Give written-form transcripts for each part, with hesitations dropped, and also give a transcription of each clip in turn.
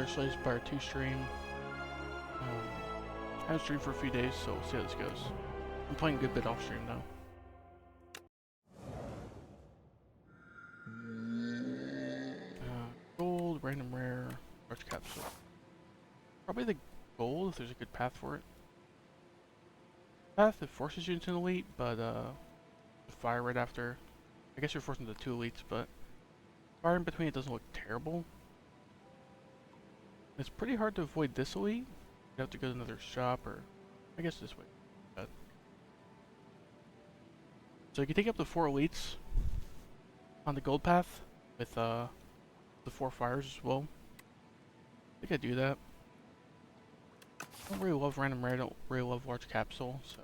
Slay's Spire 2 stream. I haven't streamed for a few days, so we'll see how this goes. I'm playing a good bit off stream now. Gold, random rare, large capsule. Probably the gold if there's a good path for it. Path, it forces you into an elite, but fire right after. I guess you're forced into 2 elites, but fire in between it doesn't look terrible. It's pretty hard to avoid this elite. You have to go to another shop, or I guess this way. So you can take up to 4 elites on the gold path with the 4 fires as well. I think I do that. I don't really love random rare, I don't really love large capsule, so.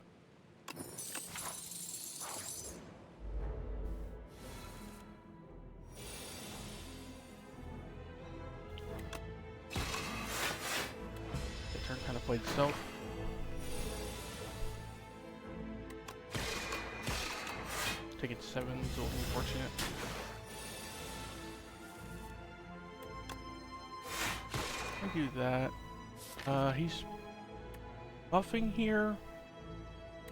The turn kind of played itself. Taking 7 is a little unfortunate. I do that. He's buffing here.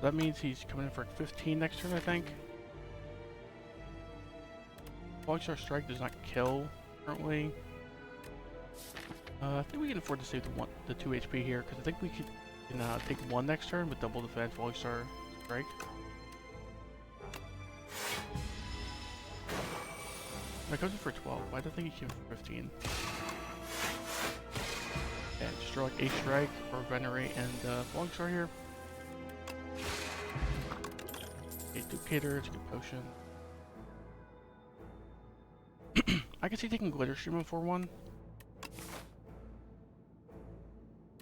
That means he's coming in for 15 next turn, I think. Falling Star Strike does not kill currently. I think we can afford to save the 2 HP here, because I think we can take 1 next turn with double defense Falling Star Strike. That comes in for 12. Why do I think he came for 15? And just draw like a strike or venerate and falling star here. A duplicator, it's a good potion. I can see taking glitter stream on 4-1.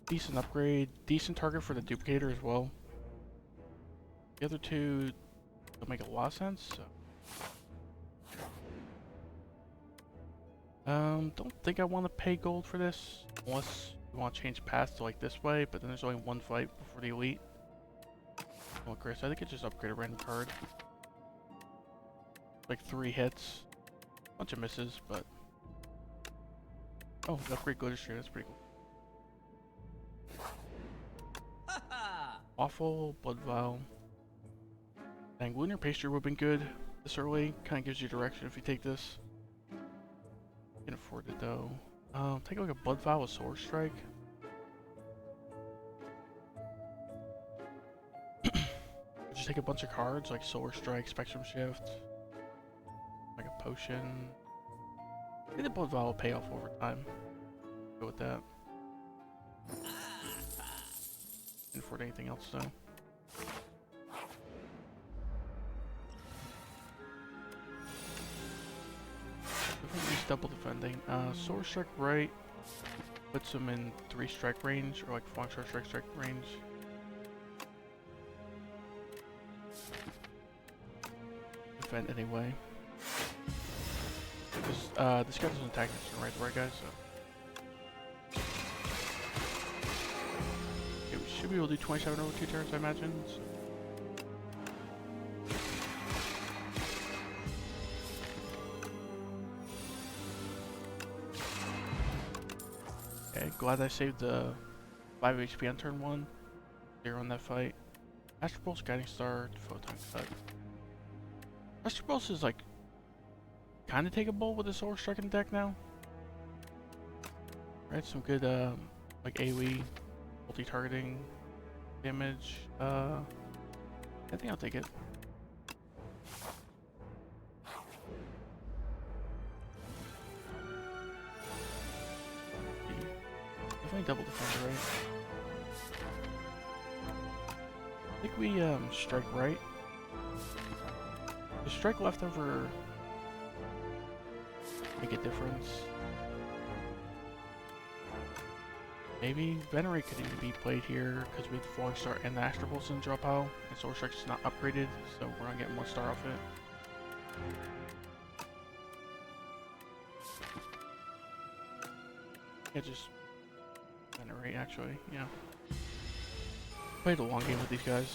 Decent upgrade, decent target for the duplicator as well. The other two don't make a lot of sense. So. Don't think I want to pay gold for this unless you want to change paths to like this way, but then there's only 1 fight before the elite. Well, Chris, I think it just upgrade a random card. Like 3 hits, bunch of misses, but oh, upgrade glitter stream, that's pretty cool. Waffle, blood vial. Dang, lunar pastry would have been good this early. Kind of gives you direction if you take this. Can afford it though. Take like a blood vial with sword strike. Just take a bunch of cards like solar strike, spectrum shift, like a potion. I think the blood vial will pay off over time. Go with that. Can't afford anything else though. He's double defending. Sword strike right puts him in 3 strike range, or like falling star strike range. Defend anyway. Because this guy doesn't attack next turn, right, guys? So okay, we should be able to do 27 over 2 turns, I imagine. So. Okay, glad I saved the 5 HP on turn 1. 0 on that fight. Astral Pulse, Guiding Star, Photon Cut. Astral Pulse is like kind of takeable with the Solar Strike in the deck now. Right, some good like AoE, multi-targeting damage. I think I'll take it. Definitely double defender, right? I think we strike right. The strike left over make a difference. Maybe Venerate could even be played here because we have the Falling Star and the Astral Pulse in drop out, and Solar Strike's not upgraded, so we're not getting 1 star off it. Yeah, just Venerate actually, yeah. Played a long game with these guys.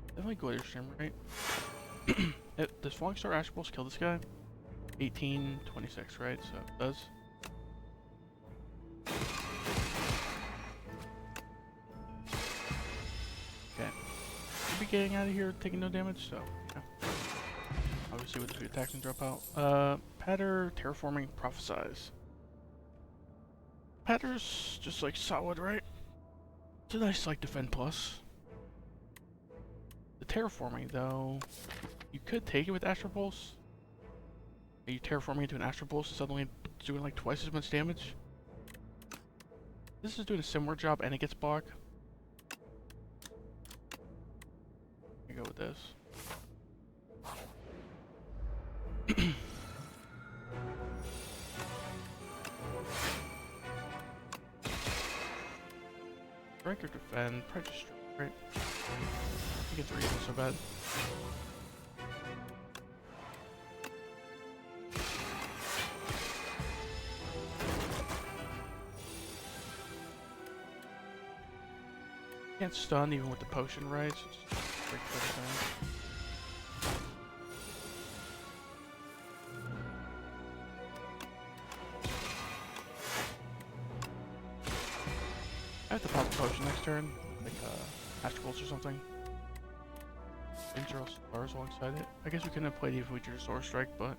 Definitely Glitter Stream, right? Does Falling Star Astral Pulse kill this guy? 18, 26, right? So it does. Okay. Should be getting out of here taking no damage, so yeah. Obviously with the 2 attacks and drop out. Patter, terraforming, prophesize. Patter's just like solid, right? It's a nice like defend plus. The terraforming though, you could take it with Astral Pulse. Are you terraforming into an Astral Pulse and suddenly it's doing like twice as much damage? This is doing a similar job and it gets blocked. I go with this. Strike or defend, probably just strike, right? I think 3 isn't so bad. Can't stun even with the potion, right? So just break everything. I have to pop a potion next turn, like Astral Pulse or something. Injural stars alongside it. I guess we couldn't have played even if we drew Sword Strike, but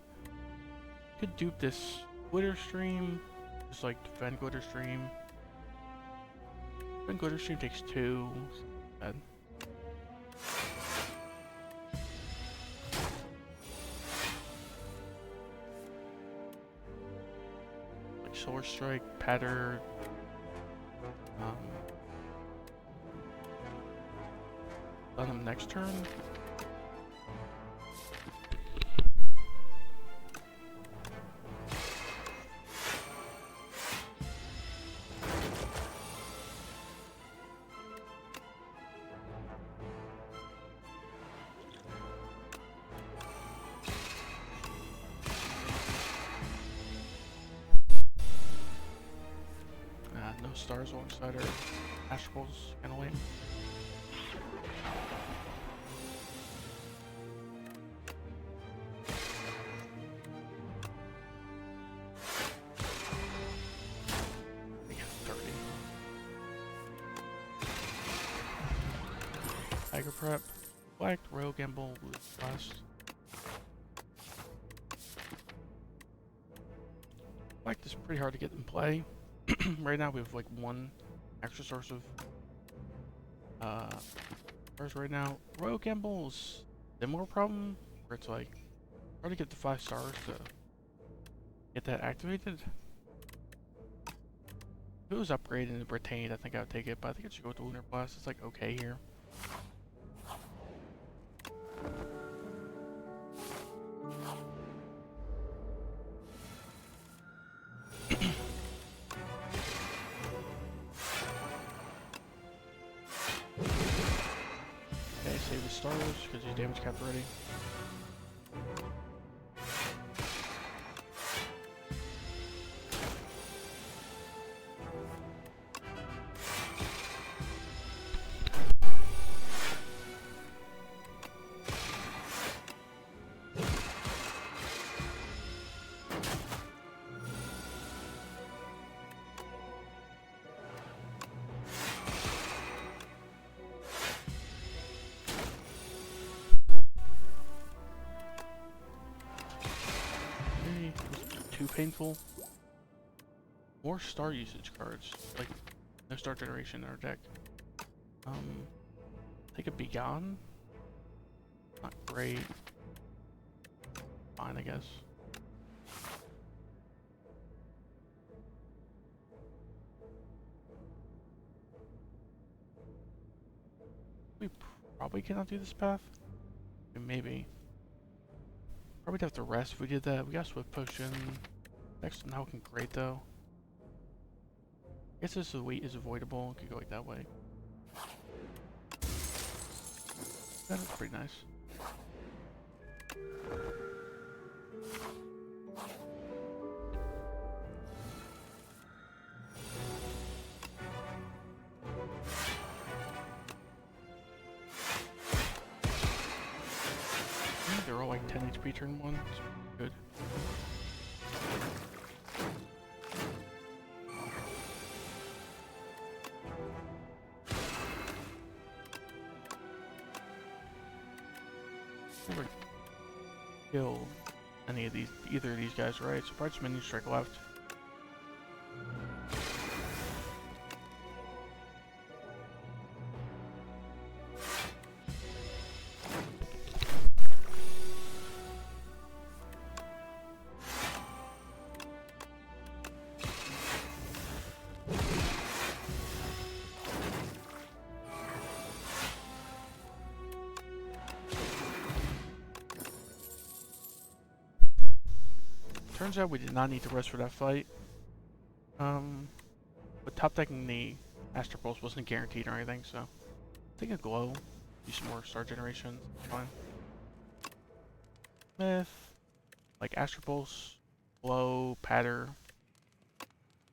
could dupe this Glitter Stream, just like defend Glitter Stream. Defend Glitter Stream takes 2. Bad. Like Sword Strike, Patter. On him next turn. No stars alongside our Astrals, kinda lame. Tiger Prep, Black, Royal Gamble, Blue Blast. Black is pretty hard to get in play. Right now we have like 1 extra source of stars right now. Royal Gamble's similar problem, where it's like hard to get the 5 stars to get that activated. If it was upgraded and retained, I think I would take it, but I think I should go with the Lunar Blast. It's like okay here. Save the stars because he's damage capped already. Too painful. More star usage cards, like no star generation in our deck. Take a Begone. Not great. Fine, I guess. We probably cannot do this path. Maybe. Probably have to rest if we did that. We got Swift Potion. Next now looking great though. I guess this weight is avoidable. Could go like that way. That looks pretty nice. They're all like 10 HP turn 1. It's good. Never kill any of these, either of these guys, right? So probably just minion strike left. Turns out we did not need to rest for that fight. But top decking the Astral Pulse wasn't guaranteed or anything, so take a glow, do some more star generation, fine. Myth, like Astral Pulse, glow, patter.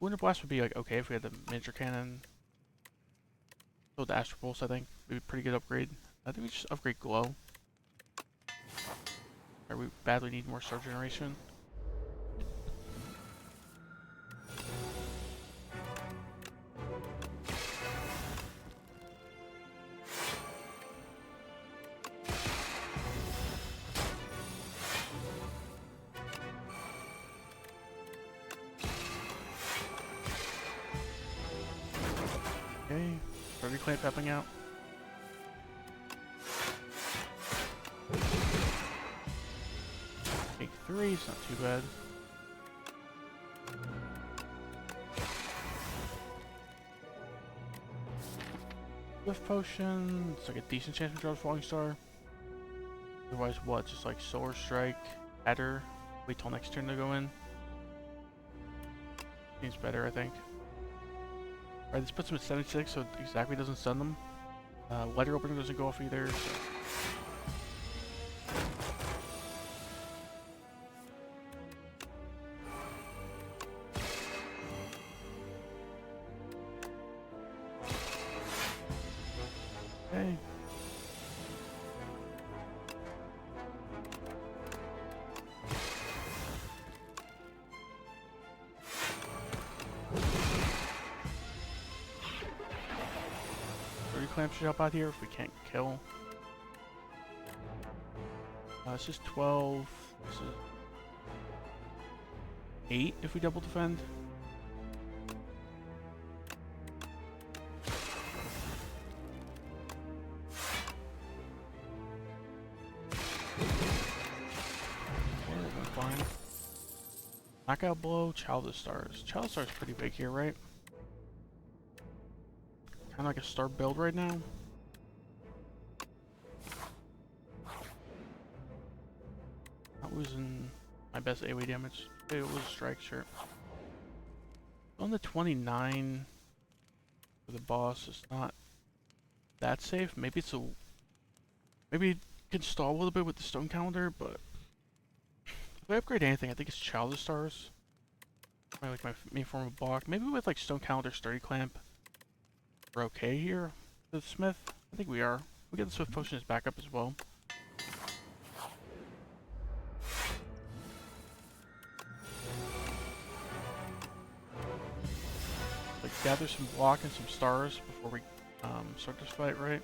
Winter Blast would be like okay if we had the miniature cannon. So the Astral Pulse, I think, would be a pretty good upgrade. I think we just upgrade glow. Or we badly need more star generation. Okay, 30 clamp popping out. Take 3, it's not too bad. Swift Potion, it's like a decent chance we draw a Falling Star. Otherwise what, just like Solar Strike, Adder, wait till next turn to go in. Seems better, I think. Alright, this puts him at 76, so it exactly doesn't stun them. Letter Opener doesn't go off either, so. Okay. Clamp should help out here if we can't kill. This is 12. This is 8 if we double defend. Fine. Knockout blow, Child of Stars. Child of Stars is pretty big here, right? Kind of like a star build right now. Not losing my best AoE damage. It was strike, sure. On the 29 for the boss, it's not that safe. Maybe it's a maybe it can stall a little bit with the stone calendar, but if I upgrade anything, I think it's Child of Stars. Probably like my main form of block. Maybe with like stone calendar, sturdy clamp. We're okay here with Smith. I think we are. We get the Swift Potion as backup as well. Like gather some block and some stars before we start this fight, right?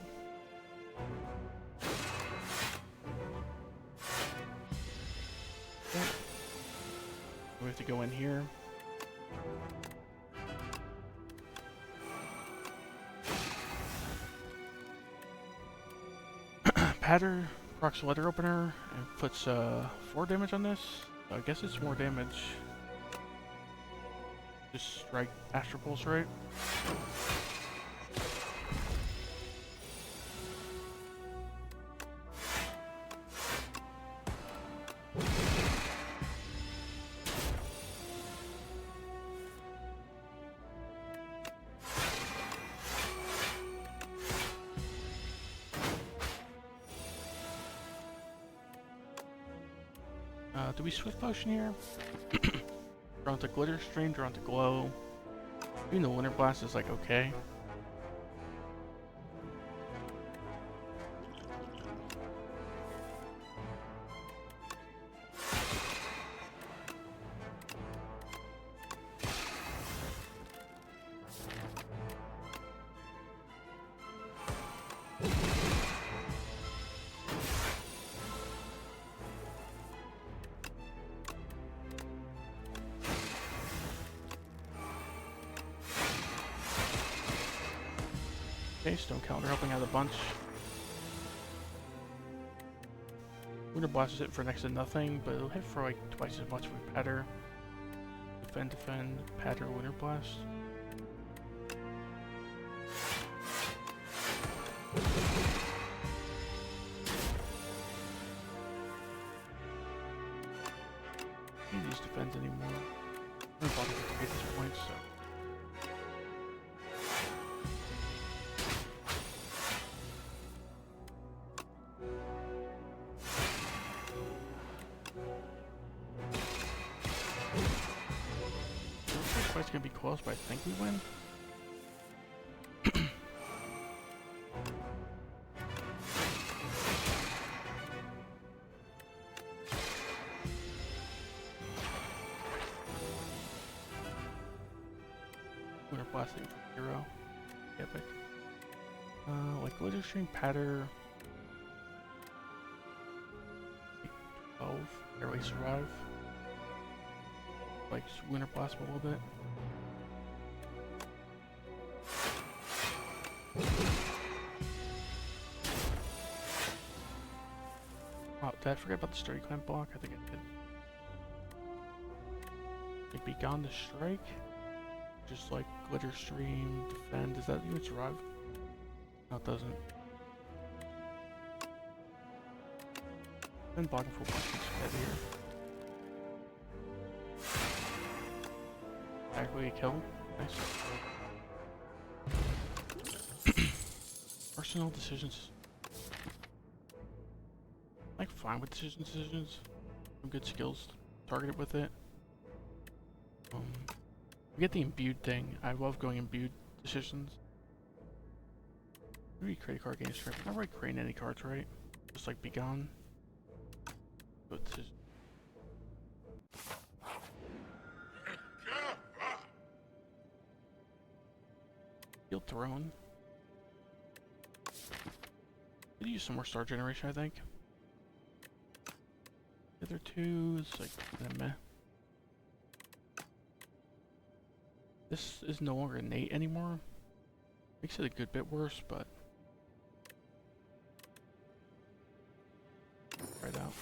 Okay. We have to go in here. Patter procs Letter Opener and puts 4 damage on this. So I guess it's more damage. Just strike Astral Pulse, right? Do we Swift Potion here? Draw into Glitter Stream, draw into Glow. Even the Winter Blast is like okay. Okay, Stone Calendar helping out a bunch. Winter Blast is hit for next to nothing, but it'll hit for like twice as much with Patter. Defend, Patter, Winter Blast. I don't use defense anymore. I'm about to get this point, so. This fight's gonna be close, but I think we win. Winter Blasting for hero. Epic. Like Glitter Stream, Patter. 12. Barely survive. Like Winter Blast a little bit. Oh, did I forget about the Sturdy Clamp block? I think I did. Like Be Gone to Strike? Just like Glitter Stream, Defend. Does that even survive? No, it doesn't. Been blocking for one head here. Actually a kill. Nice. Personal decisions. Like fine with decisions. Some good skills targeted with it. We get the imbued thing. I love going imbued decisions. Maybe create a card gain strength. I'm not really creating any cards, right? Just like Be Gone. But decision. Field Throne. Could use some more Star Generation, I think. The other two is like meh. This is no longer innate anymore. Makes it a good bit worse, but try it out.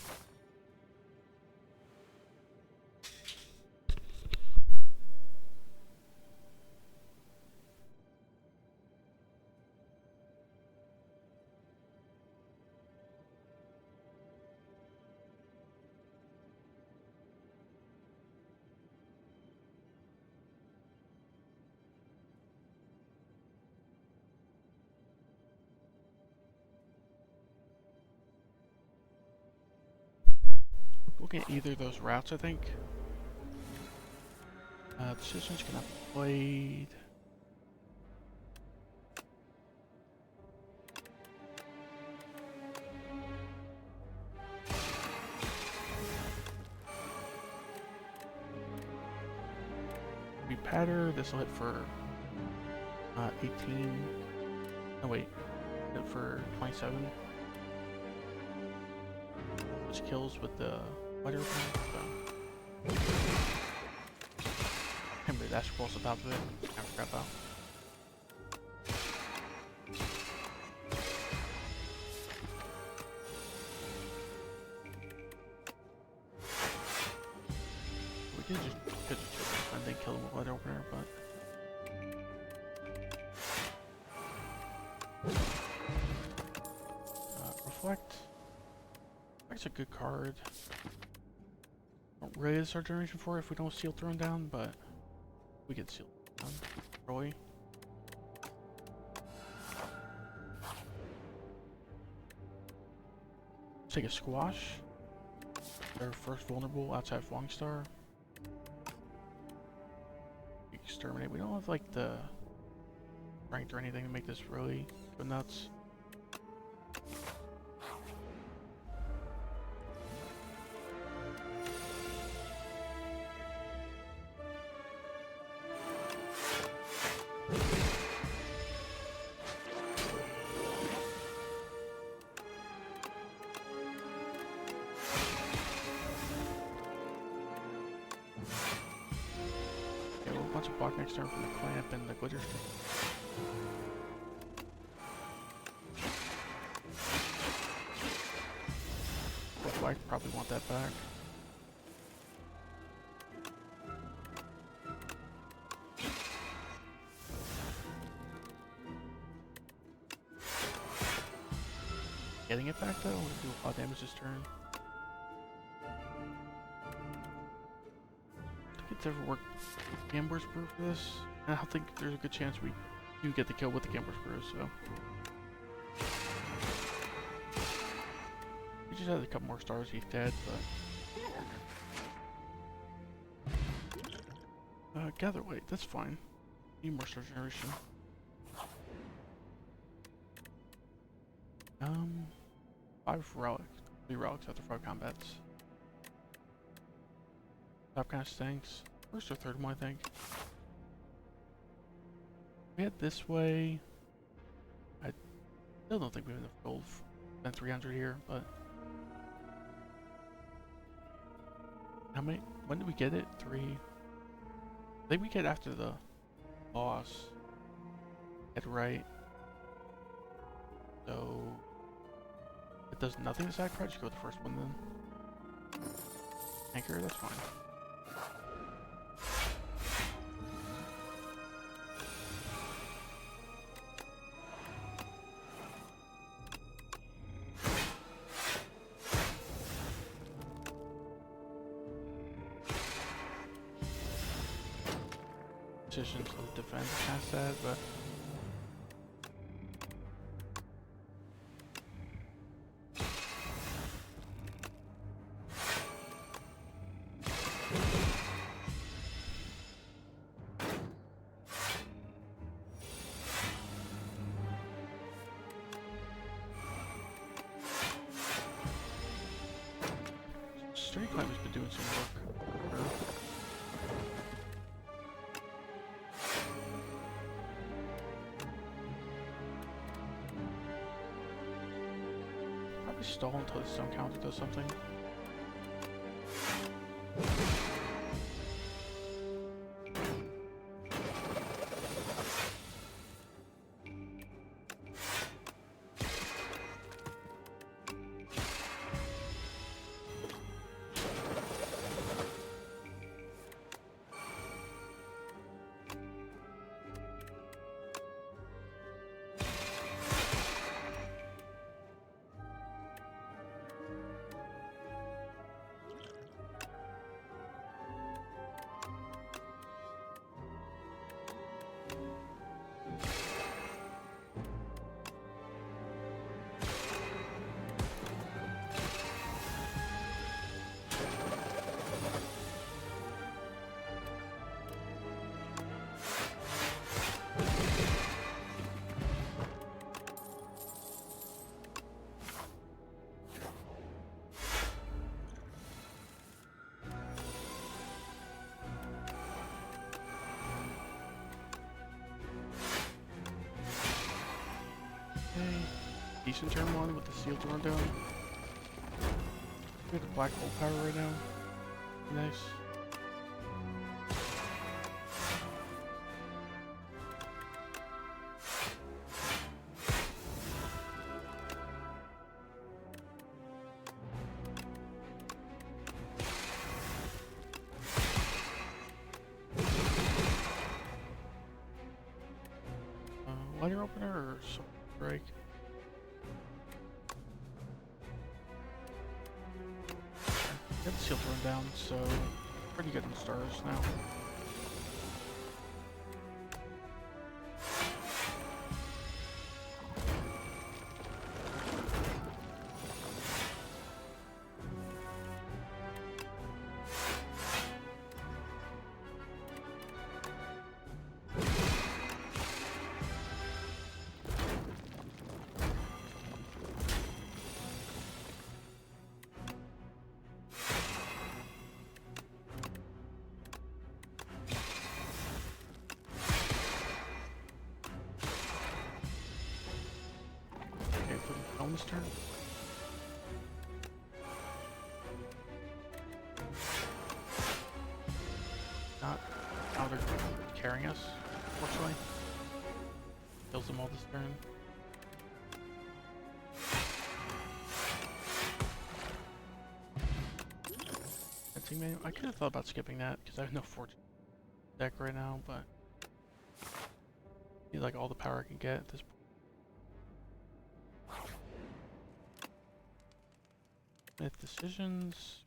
Looking at either of those routes, I think. Decisions cannot be played. Be Patter. This will hit for 18. Oh wait, hit for 27. Which kills with the lighter opener. So. Can't believe that scrolls on top of it. I forgot about. We could just and then kill him with lighter opener, but. Reflect. That's a good card. Don't really start generation for it if we don't Seal Throne down, but we get Seal down. Roy. Take a Squash. Their first vulnerable outside of Falling Star. Exterminate. We don't have like the ranked or anything to make this really go nuts. Bunch of block next turn from the clamp and the glitter stream. I probably want that back. Getting it back though, I'm gonna do a lot of damage this turn. I think it's ever worked with Gambler's Brew for this. And I think there's a good chance we do get the kill with the Gambler's Brew, so. We just had a couple more stars, he's dead, but... gather weight, that's fine. Need more star generation. 5 relics. 3 relics after 5 combats. Top kind of stinks. First or third one, I think. We head this way. I still don't think we have enough gold to spend 300 here, but... How many? When did we get it? 3. I think we get after the boss. Get right. So... It does nothing to sacrifice, just go with the first one then. Anchor, that's fine. Positions of defense kind of sad, but... Street Climber's been doing some work. Probably stall until the stone counter does something. Decent turn one with the seal to run down. We have the black hole power right now. Nice. Lighter opener or some break? Got the seal to run down, so pretty good in stars now. This turn. Not how they're carrying us, fortunately. Kills them all this turn. fencing manual. I could have thought about skipping that because I have no fortune deck right now, but I need like all the power I can get at this point. Smith decisions.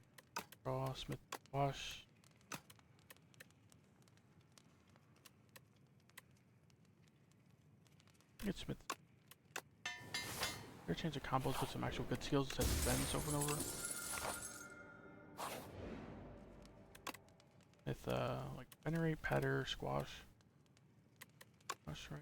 Draw, Smith wash. Get Smith. Better change the combos with some actual good skills instead of defense over and over. With like venerate, patter, squash. Squash, right?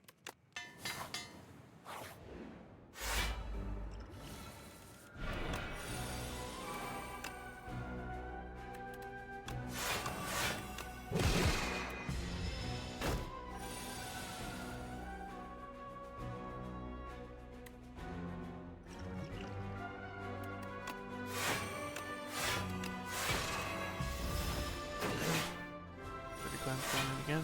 Again.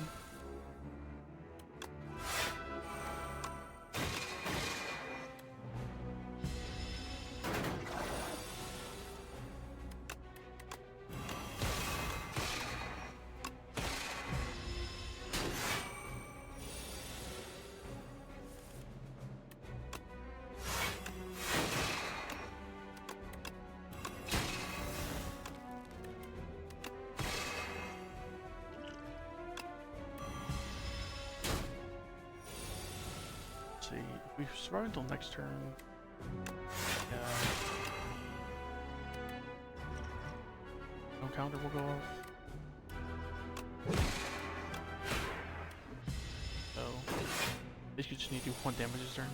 See, if we survive until next turn, no counter will go off. So, basically just need to do 1 damage this turn.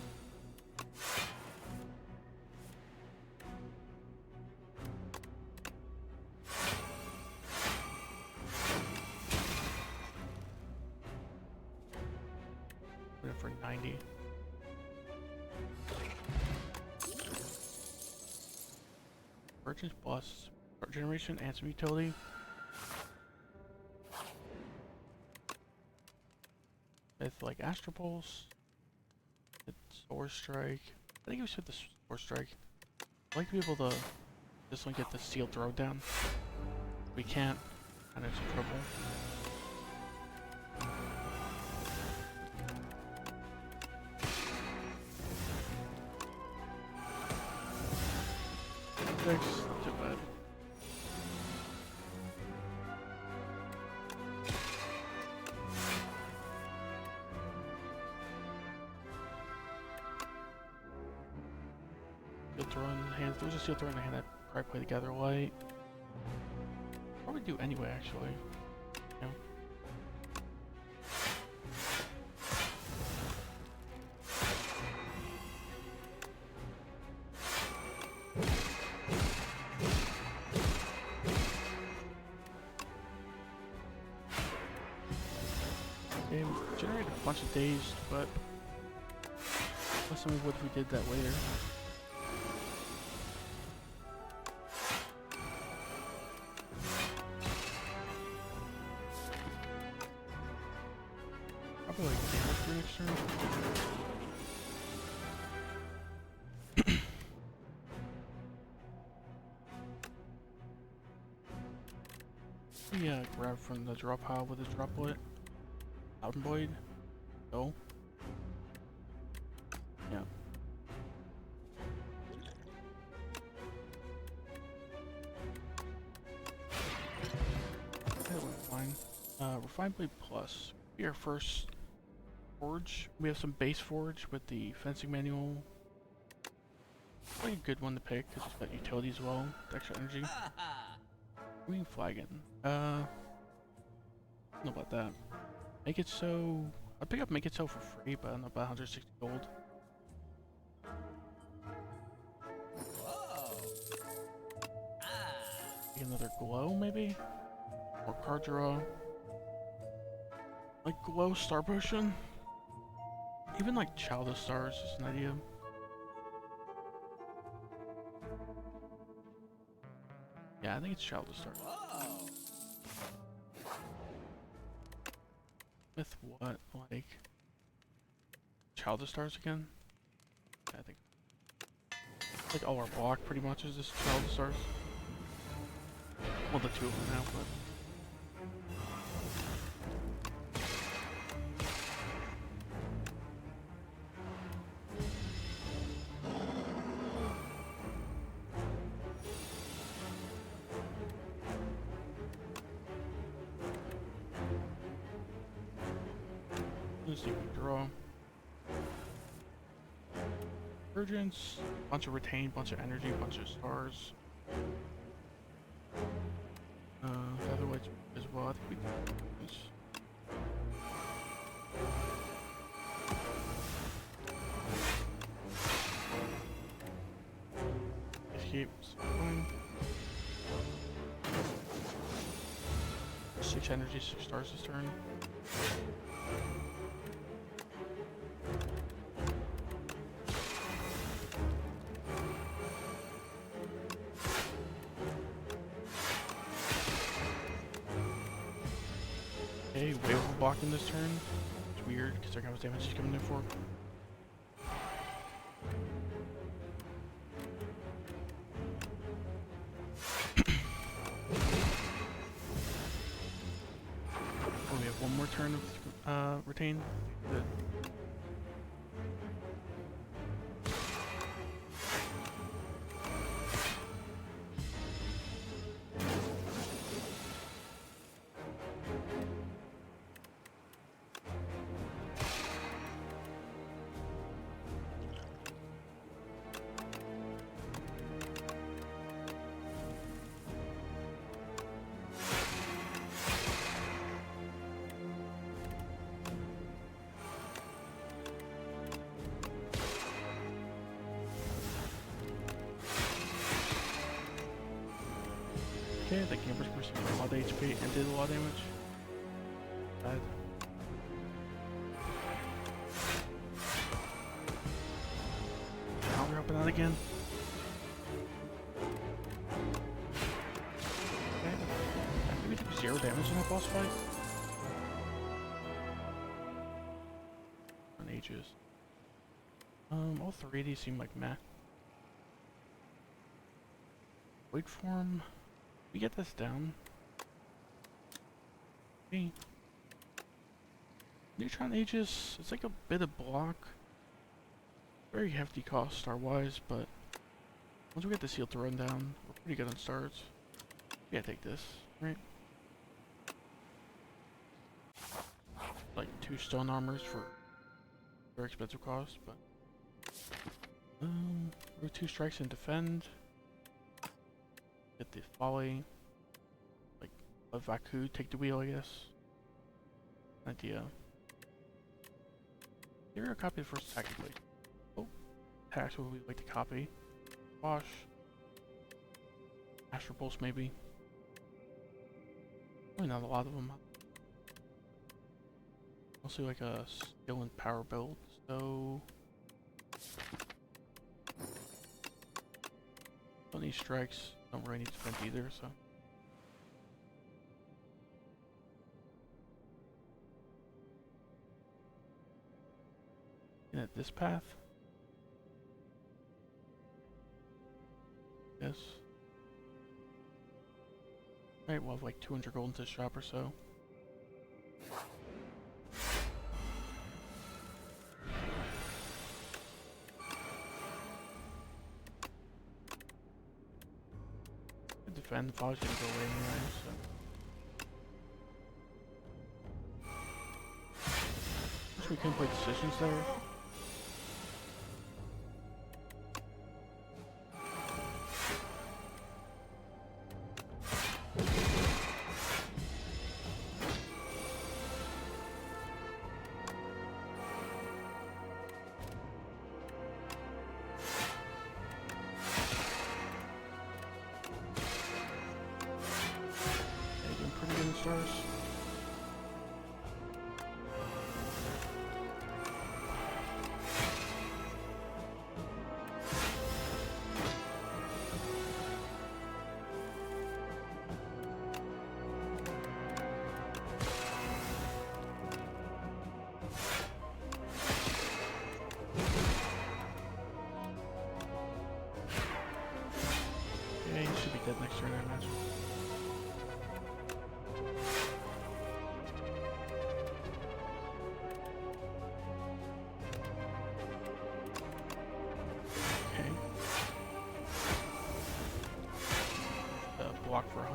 Put it for 90. Merchant's plus generation and some utility. With like Astral Pulse, it's Sword Strike. I think we should the Sword Strike. I'd like to be able to this one get the Sealed Throw down. We can't, and it's trouble. Not too bad. Steel throw in the hand. If there was a steel throw in the hand, I'd probably play the Gather Light. Probably do anyway, actually. You know? Generated a bunch of days, but less than what we did that later. Probably like damage for next turn. Yeah, grab from the drop pile with a droplet. Out Blade. Go. Yeah. That went fine. Refined Blade Plus. Be our first forge. We have some base forge with the fencing manual. Probably a good one to pick because it's got utility as well. Extra energy. Green Flagon. I don't know about that. Make it so. I'd pick up Make It So for free, but I don't know about 160 gold. Make another glow, maybe? Or card draw. Like glow star potion? Even like Child of Stars is an idea. Yeah, I think it's Child of Stars. With what? Like Child of Stars again? Yeah, I think like all our block pretty much is just Child of Stars. Well, the two of them now, but let's see if we draw. Urgence, bunch of retain, bunch of energy, bunch of stars. Otherwise as well. I think we can use. Escapes. Fine. 6 energy, 6 stars this turn. Okay, way overblocking this turn. It's weird because look how much damage he's coming in for. Oh, we have one more turn of retain. Good. Okay, the camper's received a lot of HP and did a lot of damage. Bad. Now we're helping out again. Okay, I think we did 0 damage in that boss fight. On ages. All 3 of these seem like meh. Wait for him. We get this down. Okay. Neutron Aegis, it's like a bit of block. Very hefty cost star-wise, but once we get the seal to run down, we're pretty good on stars. We gotta take this, right? Like 2 stone armors for very expensive cost, but we're 2 strikes and defend. Get the folly, like a Vaku, take the wheel, I guess. Idea. Here, a copy of the first attack ability. Oh, attacks what we like to copy. Wash. Astral Pulse, maybe. Probably not a lot of them. Mostly like a skill and power build, so. Bunny strikes. Don't really need to defend either, so. And at this path? Yes. Alright, we'll have like 200 gold into the shop or so. Defend, the fog's gonna go away anyway, so. Wish we couldn't play decisions there. Stars. Yeah, he should be dead next turn, I imagine.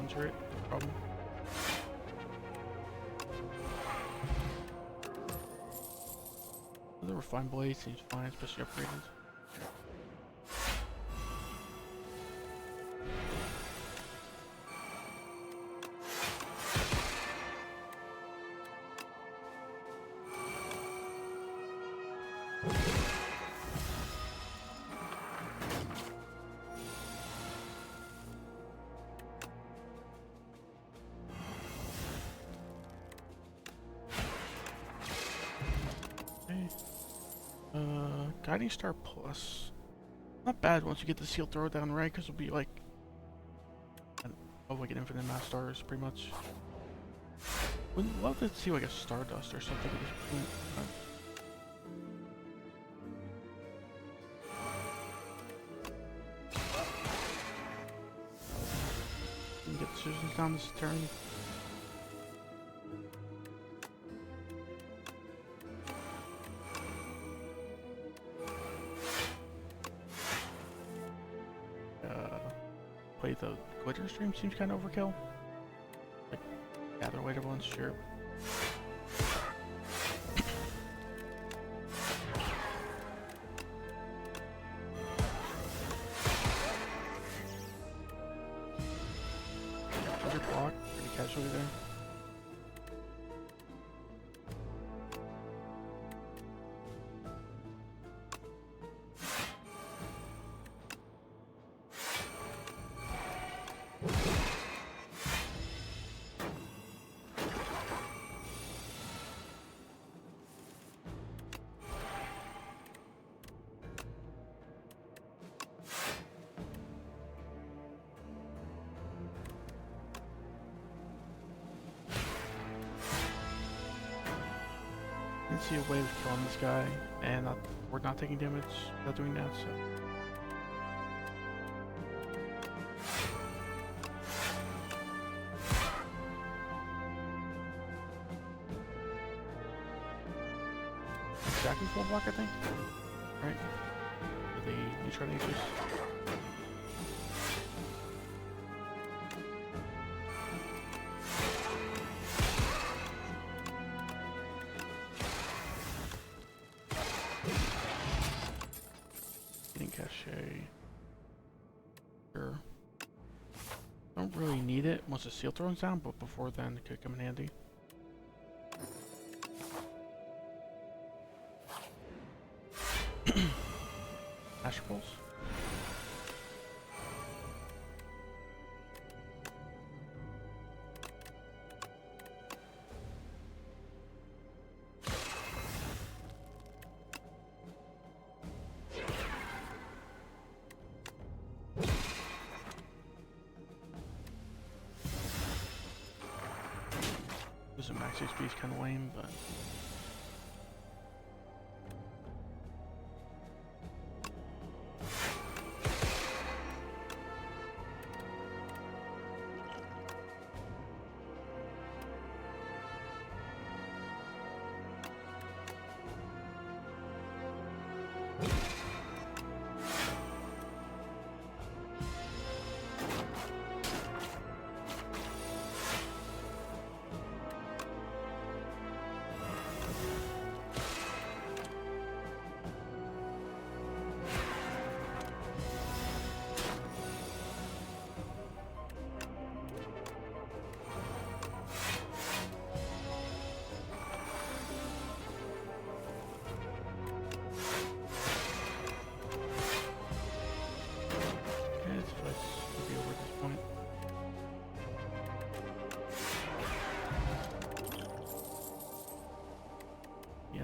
turret, no problem. The refined blade seems fine, especially upgraded. Guiding Star Plus. Not bad once you get the Seal Throwdown right, because it'll be like an infinite mass stars, pretty much. Would love to see like a Stardust or something at this point. Can get decisions down this turn. Play the glitter stream seems kind of overkill. Like, gather later ones, sure. Under block, pretty casually there. See a way of killing this guy, and we're not taking damage without doing that, so. Exactly full block, I think. Right? For the neutral natures. Sure. Don't really need it once the seal throws down, but before then it could come in handy. Astral Pulse. Max HP is kind of lame, but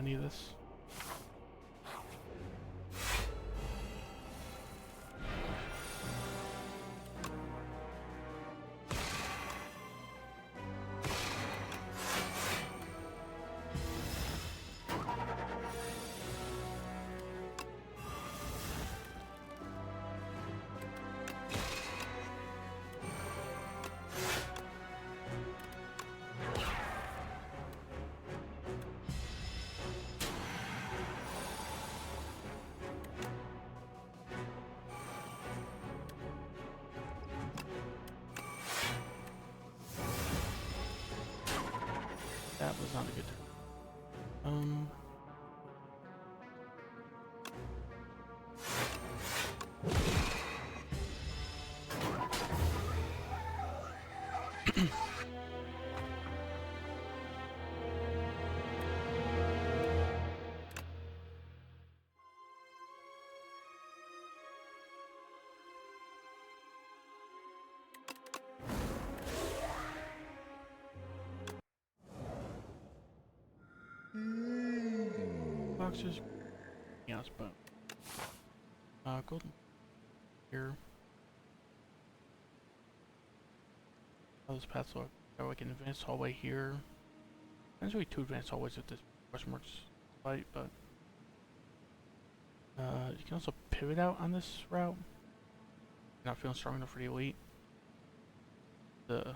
any of this. Um. Boxes. Yes, but golden here. How this path look? Got like an advanced hallway here. There's really two advanced hallways at this question marks fight, but you can also pivot out on this route. Not feeling strong enough for the elite. The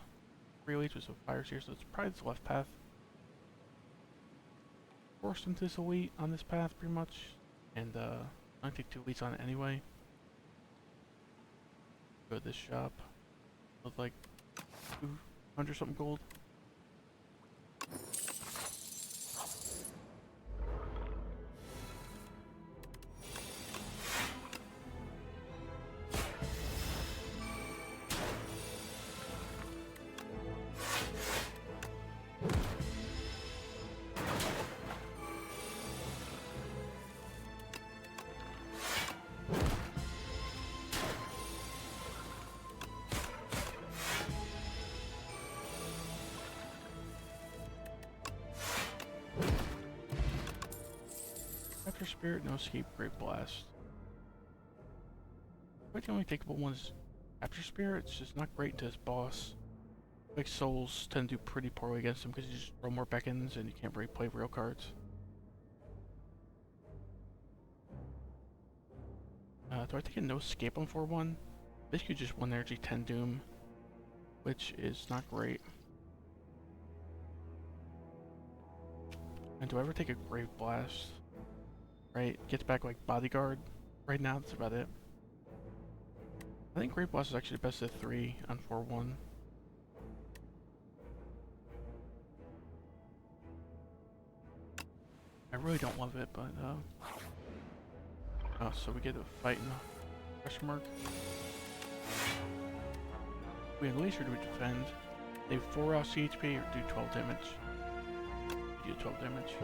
free elites with some fires here, so it's probably the left path. Forced into this elite on this path pretty much, and I take two elites on it anyway. Go to this shop with like 200 something gold. After Spirit, no escape, Great Blast. Quite the only takeable one is After Spirit. It's just not great to this boss. Like Souls tend to do pretty poorly against him because you just throw more beckons and you can't really play real cards. Do I take a no escape on 4-1? Basically just 1 energy 10 doom, which is not great. And do I ever take a Grave Blast? Right, gets back like Bodyguard. Right now, that's about it. I think Grave Blast is actually the best of 3 on 4-1. I really don't love it, but oh, so we get a fight in the question mark. We unleash or do we defend? They 4 out CHP or do 12 damage? We do 12 damage.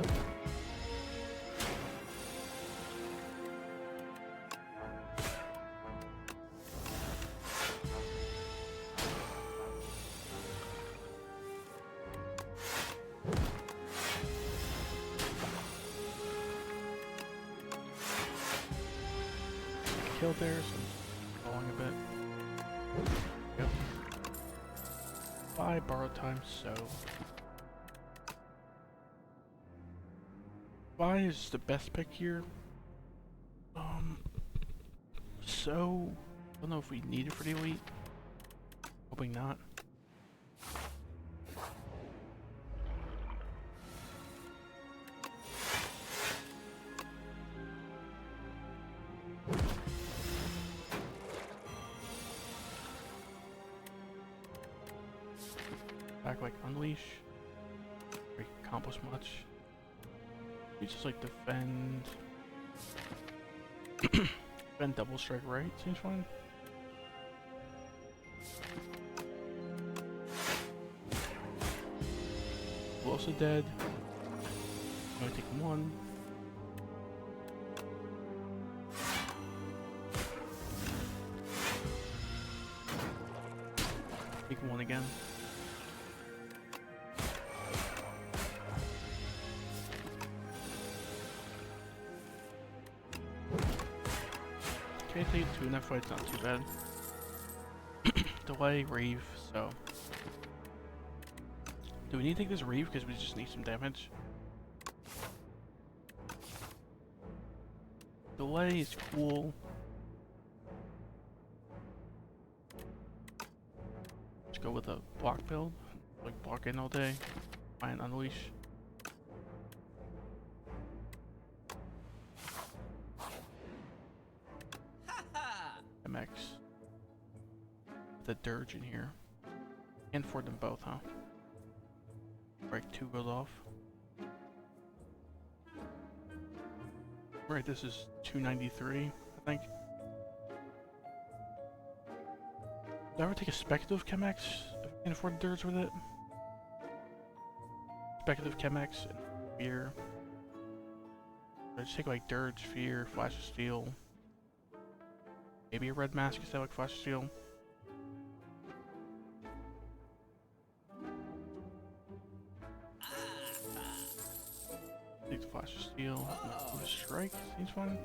Killed there, so falling a bit. Yep. Buy borrow time, so buy is the best pick here. So I don't know if we need it for the elite. Hoping not. Back like Unleash. We accomplish much. We just like defend. Defend double strike, right? Seems fine. We're also dead. I'm gonna take 1. Take 1 again. Okay, take 2 in that fight's not too bad. Delay, Reeve, so. Do we need to take this Reeve because we just need some damage? Delay is cool. Let's go with a block build. Like block in all day. Try and unleash. MX. The Dirge in here. And for them both, huh? Break 2 goes off. Right, this is 293, I think. Did I ever take a speculative Chemex if I can afford dirge with it? Speculative Chemex and fear. I just take like dirge, fear, flash of steel. Maybe a red mask instead of like flash of steel. Take the flash of steel. Strike seems fine.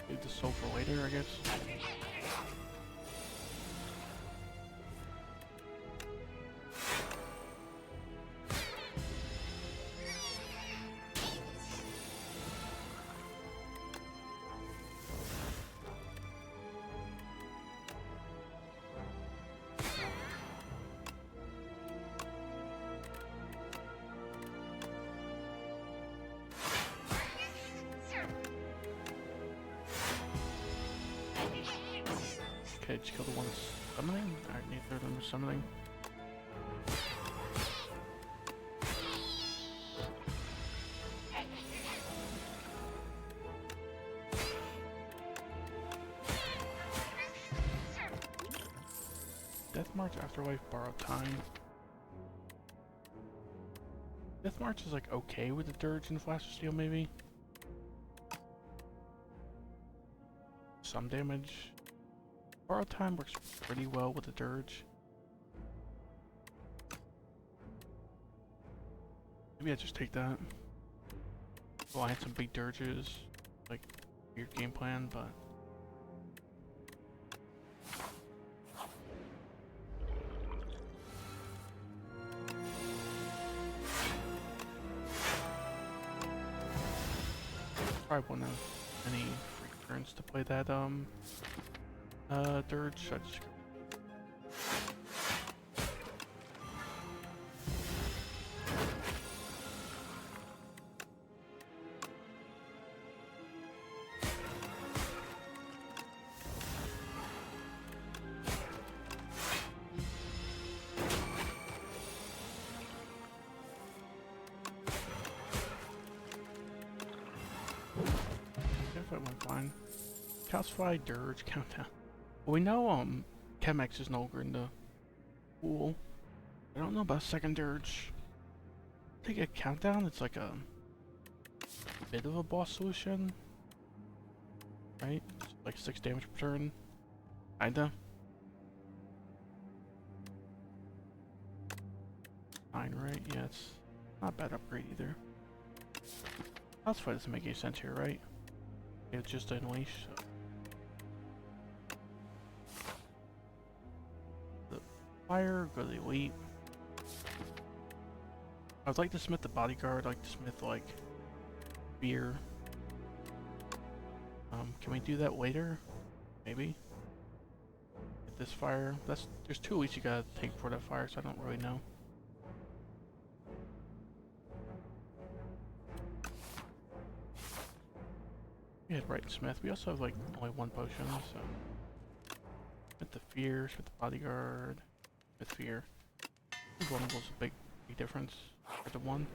Leave the soul for later, I guess. Okay, just kill the one summoning. Alright, need third one summoning. Death March, Afterlife, Borrowed Time. Death March is like okay with the Dirge and Flash of Steel, maybe. Some damage. Borrowed Time works pretty well with the Dirge. Maybe I just take that. Well, I had some big Dirges, like weird game plan, but probably won't have any free turns to play that Dirge. I just if it went fine. Calcify, Dirge, Countdown. Well, we know Chemex is no longer in the pool. I don't know about second Dirge. Take a Countdown, it's like a bit of a boss solution. Right? It's like 6 damage per turn. Kinda. 9, right? Yeah, it's not a bad upgrade either. Calcify doesn't make any sense here, right? It's just an unleash. So. The fire, go to the elite. I would like to smith the bodyguard, I'd like to smith like beer. Can we do that later? Maybe. Get this fire. There's 2 elites you gotta take for that fire, so I don't really know. We had Right and Smith. We also have like only 1 potion, so with the fear, with the bodyguard, with fear. Vulnerable is a big difference for the 1.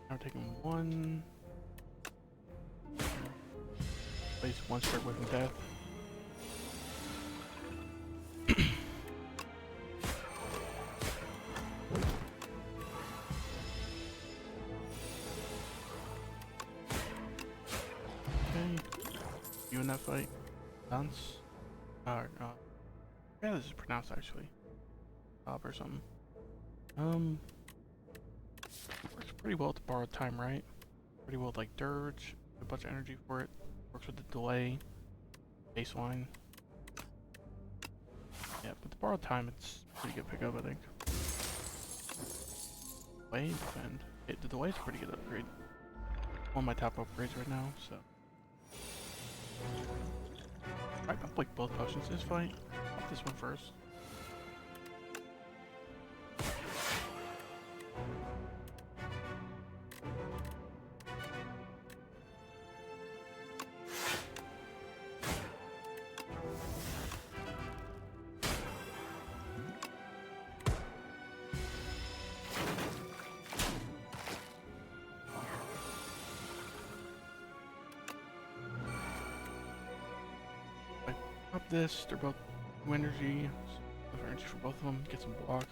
Now we're taking 1. Place 1 straight away from death. you in that fight. Dance. Yeah, this is pronounced actually. Or something. Works pretty well to borrow time, right? Pretty well with like dirge, a bunch of energy for it. Works with the delay, baseline. Yeah, but to borrow time, it's pretty good pickup, I think. Delay, defend. The delay is a pretty good upgrade. One of my top upgrades right now, so. Alright, I'll like both potions this fight. Pop this one first. Pop this, they're both new energy. Enough energy for both of them, get some block.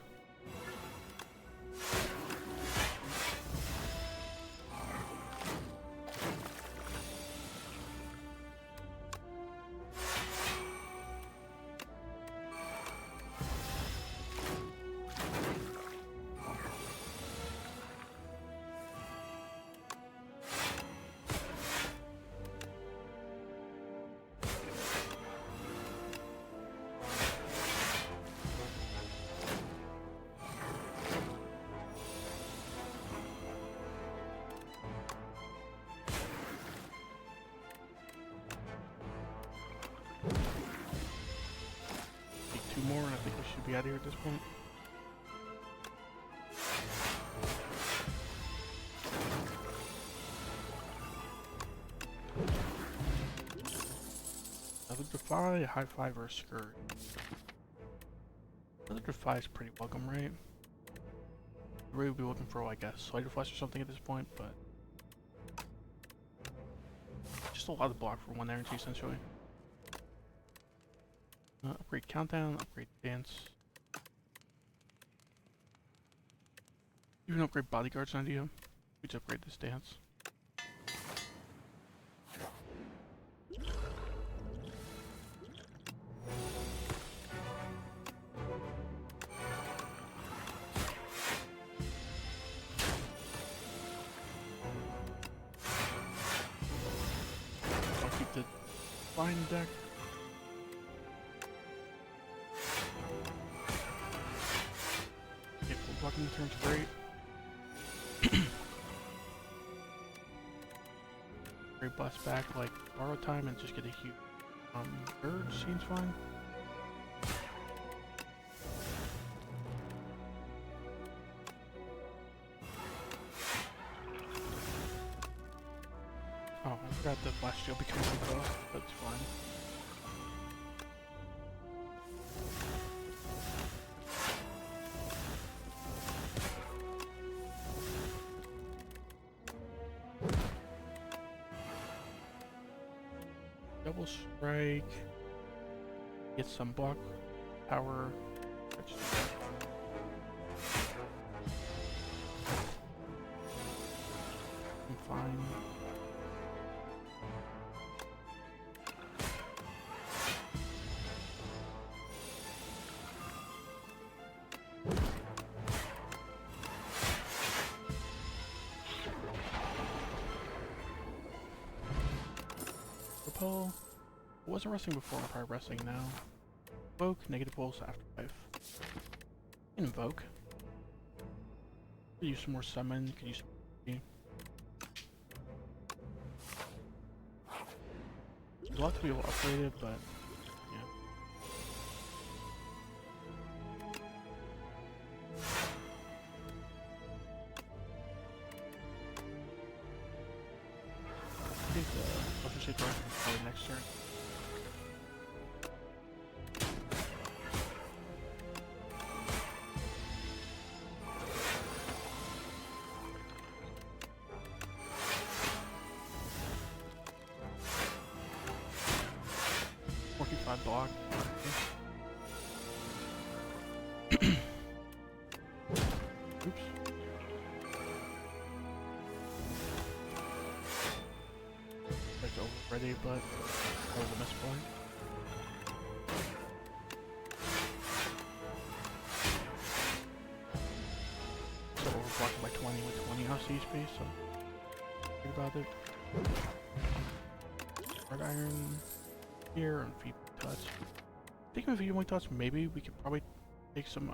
Take 2 more and I think we should be out of here at this point. Another Defy, a High Five, or a Skirt. Another Defy is pretty welcome, right? I really would be looking for like a Slider Flash or something at this point, but just a lot of block for 1 energy essentially. Upgrade Countdown, upgrade Dance. Even upgrade Bodyguard's an idea. We just upgrade this Dance. I'll keep the flying deck. Blocking the turn's great. Great blast back, like borrow time and just get a huge urge seems fine. Oh, I forgot the blast shield becomes a buff, but it's fine. Double strike. Get some block power. I'm fine. Repel. I wasn't resting before, I'm probably resting now. Invoke, negative pulse, afterlife. Invoke. Could use some more summon, could use some. There's a lot to be able to upgrade it, but yeah. I think the Ocean Shade Dark is probably next turn. Block. Oops. Like to override already, but that was a misplay. So we're blocking by 20 with 20 off CSP, so think about it. Red iron here and feed touch. Thinking of feeding touch, maybe we could probably take some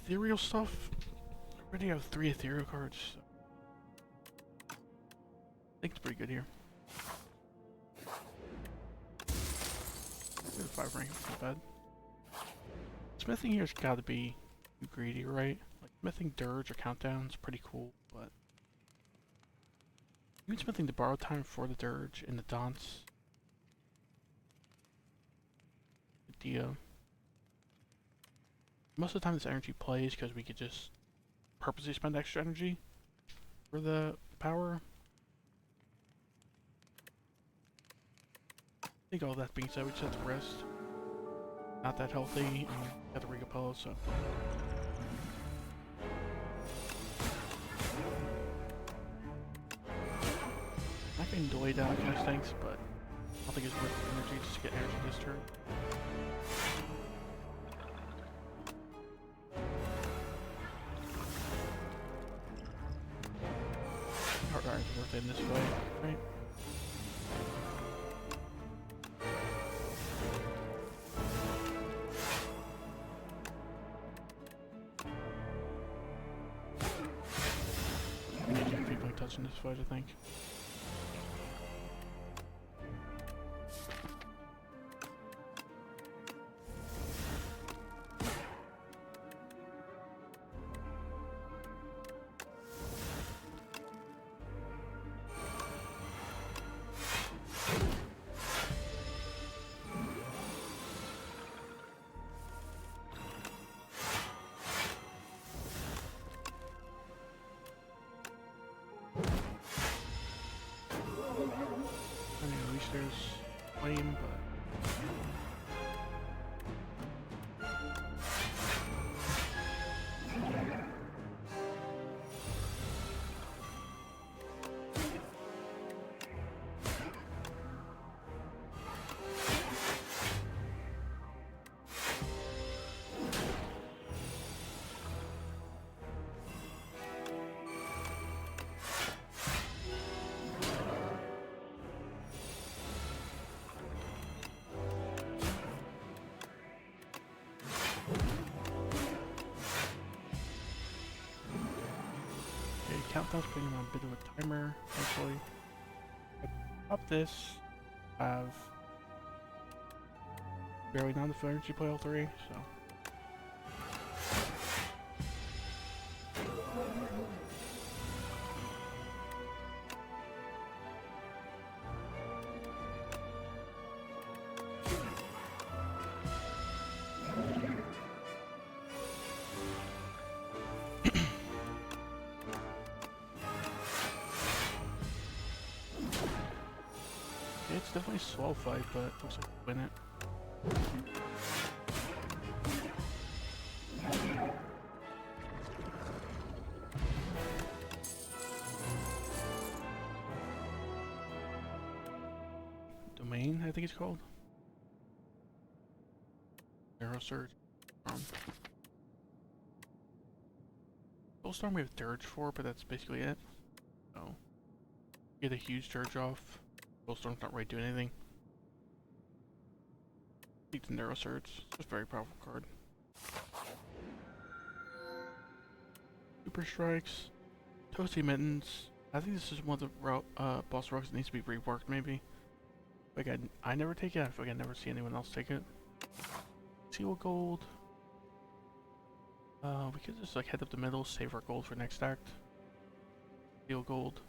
ethereal stuff. I already have 3 ethereal cards, so I think it's pretty good here. 5 rank, not bad. Smithing here's gotta be too greedy, right? Like smithing dirge or countdown's pretty cool, but even smithing the borrow time for the dirge and the dance. Idea. Most of the time this energy plays because we could just purposely spend extra energy for the power. I think all that being said, we just have to rest. Not that healthy, and got the Rigapello, so. Not getting delayed down kind of stinks, but I don't think it's worth the energy just to get energy this turn. Hard iron's worth it in this way, right? We need to get 3-point touch in this fight, I think. I mean, at least there's flame, but countdown's putting on a bit of a timer, actually. Up this, I have barely not enough energy to play all 3, so. It's definitely a slow fight, but looks like we win it. Domain, I think it's called. Arrow Surge. Soulstorm we have Dirge for, but that's basically it. So, get a huge Dirge off. Soulstorm's not really doing anything. It's Narrow Surge. It's a very powerful card. Super Strikes. Toasty Mittens. I think this is one of the boss rocks that needs to be reworked, maybe. Like, I never take it. I feel like I never see anyone else take it. Seal Gold. We could just like head up the middle, save our gold for next act. Seal Gold.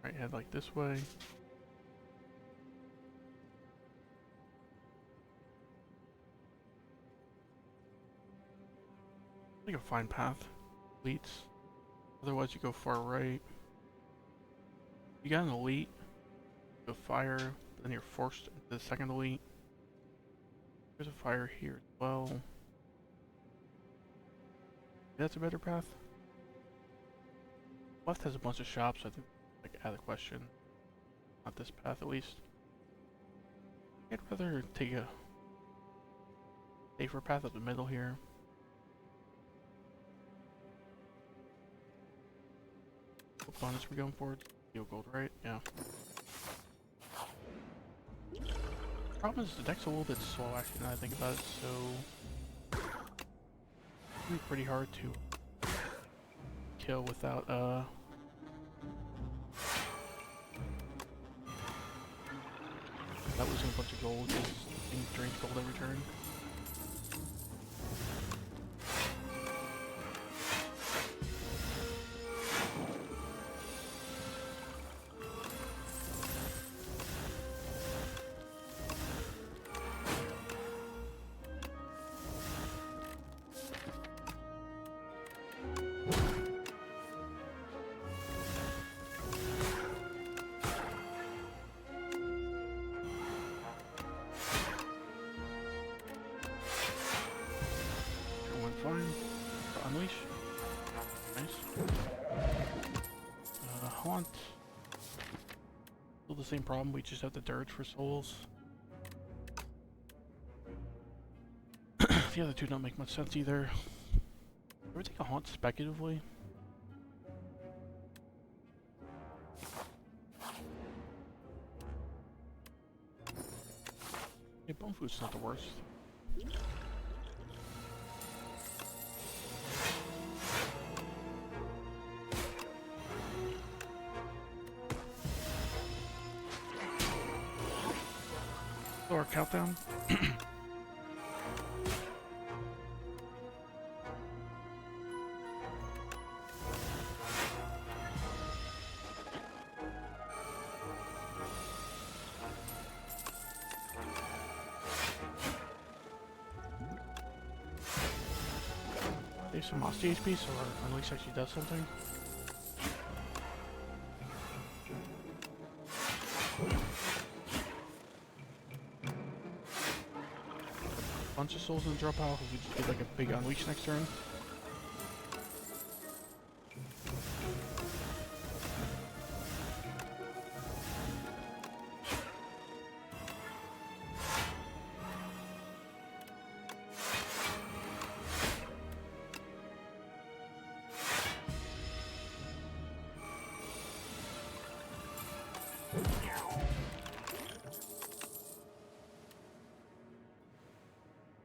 Right, head like this way. I think a fine path leads. Otherwise you go far right. You got an elite, go fire, but then you're forced into the second elite. There's a fire here as well. that's a better path. Left has a bunch of shops, I think, like, out of the question. Not this path, at least. I'd rather take a safer path up the middle here. What bonus we're going for? Steel gold, right? Yeah. Problem is the deck's a little bit slow, actually, now that I think about it, so it'd be pretty hard to kill without losing a bunch of gold, because things drains gold every turn. Fine. Unleash. Nice. Haunt. Still the same problem, we just have the dirge for souls. The other two don't make much sense either. Ever take a haunt speculatively? Yeah, bone food's not the worst. Our countdown. Save some Mossy HP so our Unleash actually does something. Bunch of souls in the drop pile if we just get like a big Unleash next turn.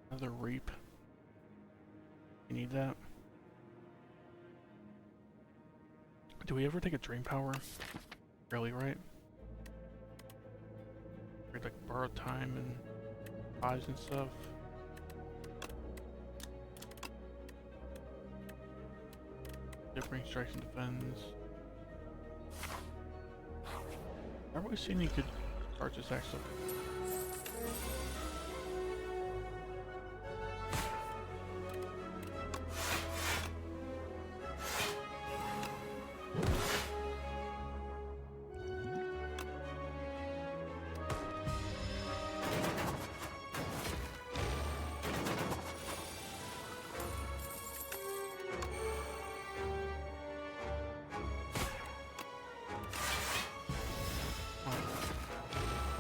Another reap. You need that. Do we ever take a dream power? Really, right? We'd like borrow time and eyes and stuff. Differing strikes and defends. I've always seen you could charge this actually.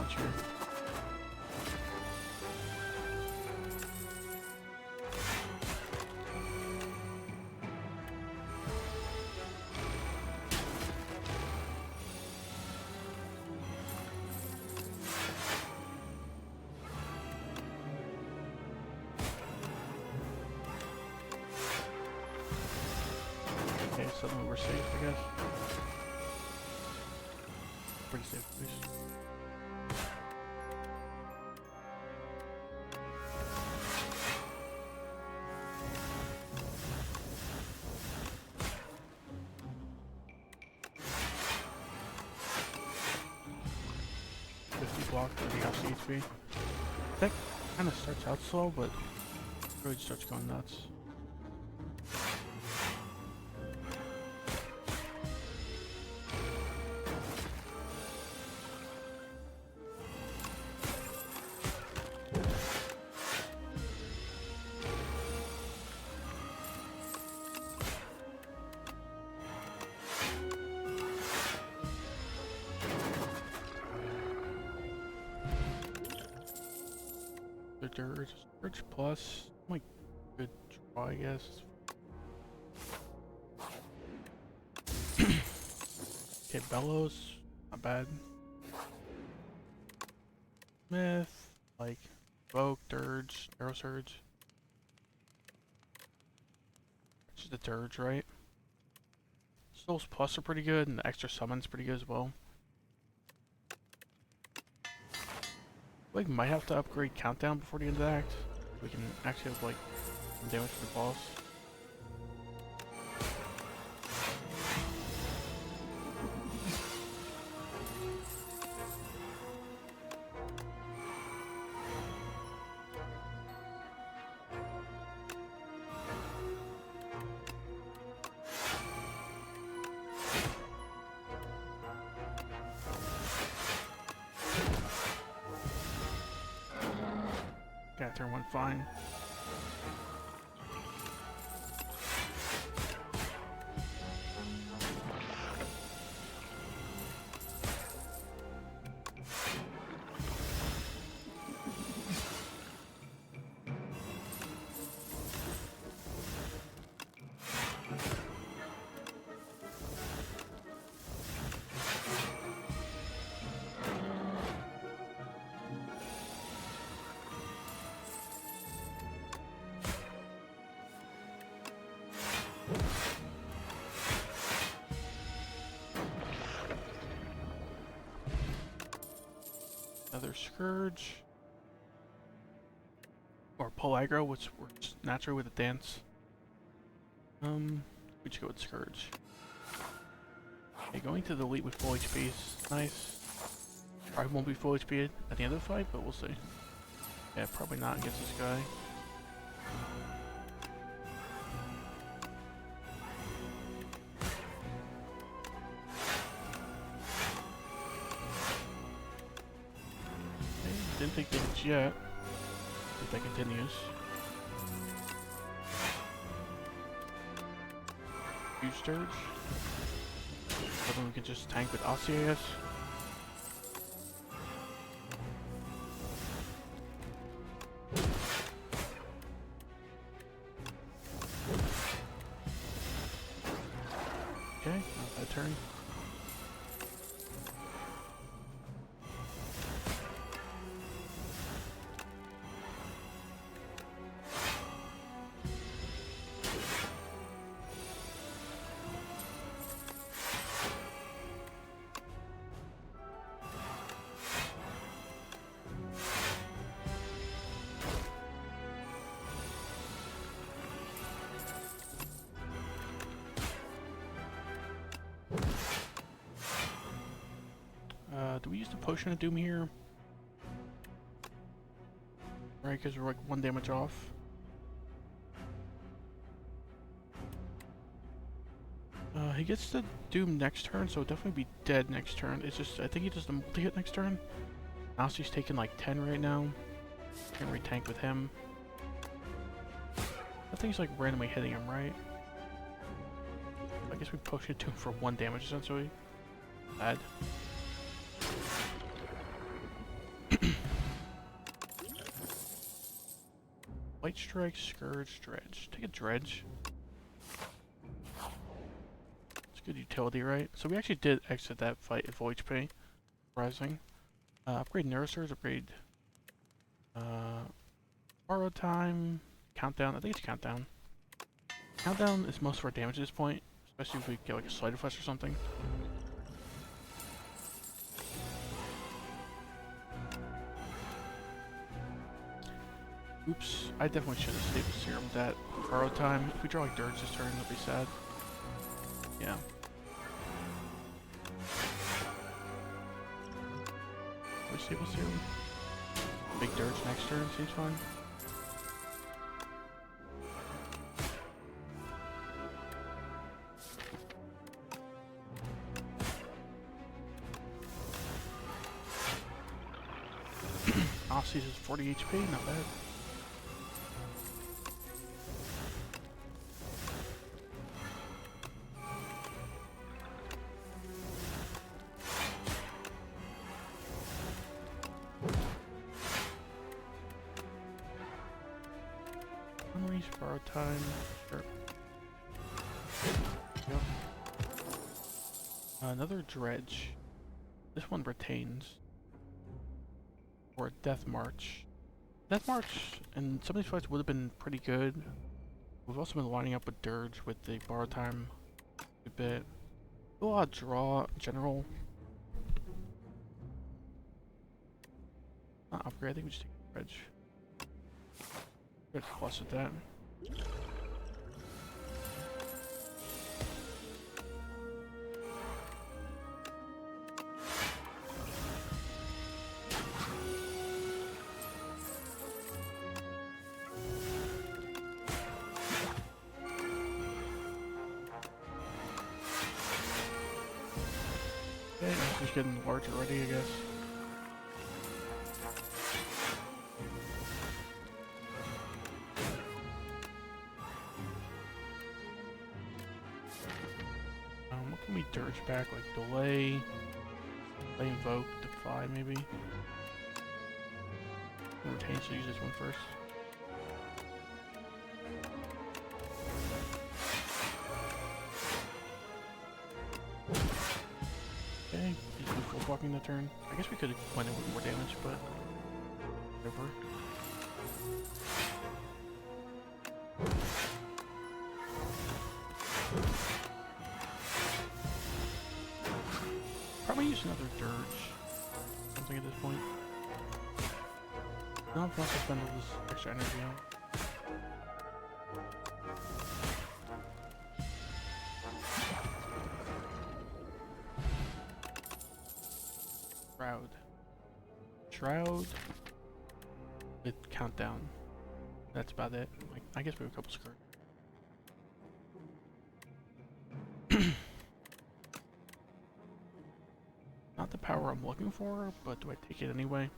Here. Okay, suddenly we're safe, I guess. Pretty safe, at least. Block 30 off CHP. That kind of starts out slow, but really starts going nuts. Dirge. Dirge plus. Like, good draw, I guess. Okay, Bellows. Not bad. Smith. Like, Evoke, Dirge, Arrow Surge. Just the Dirge, right? Souls plus are pretty good, and the extra summon's pretty good as well. Like, might have to upgrade Countdown before the end of the act. We can actually have, like, some damage to the boss. Got turn one fine. Another Scourge. Or pull aggro, which works naturally with a dance. We should go with Scourge. Okay, going to the elite with full HP is nice. Probably won't be full HP at the end of the fight, but we'll see. Yeah, probably not against this guy. Okay, didn't take damage yet. If that continues. Huge Dirge. So then we can just tank with Aussie, I guess. Okay, not bad turn. Do we use the Potion of Doom here? Right, because we're like 1 damage off. He gets the Doom next turn, so he'll definitely be dead next turn. It's just, I think he does the multi-hit next turn. Nasti's taking like 10 right now. Can't re-tank with him. I think he's like randomly hitting him, right? I guess we Potion it to him for 1 damage essentially. Bad. Light Strike, Scourge, Dredge. Take a Dredge. It's good utility, right? So we actually did exit that fight at full HP. Rising. Upgrade Neurosurge, upgrade borrow time, countdown. I think it's countdown. Countdown is most of our damage at this point, especially if we get like a Sleight of Flesh or something. Oops, I definitely should have stayed with Serum with that borrow time. If we draw like Dirge this turn, that'll be sad. Yeah. We stay with Serum. Big Dirge next turn seems fine. Offseas is 40 HP, not bad. time. Sure. Yep. Another dredge. This one retains. Or Death March. Death March and some of these fights would have been pretty good. We've also been lining up with Dirge with the borrow time a bit. A lot of draw in general. Not upgrade, I think we just take a dredge. Good plus with that. Okay, it's just getting large already, I guess. What can we dirge back? Like delay, invoke, defy, maybe. Retain, so use this one first. Okay, he's been full blocking the turn. I guess we could have went in with more damage, but whatever. Probably use another dirge. Something at this point. No, if I want to spend all this extra energy on. Shroud with countdown. That's about it. Like, I guess we have a couple skirts. Not the power I'm looking for, but do I take it anyway?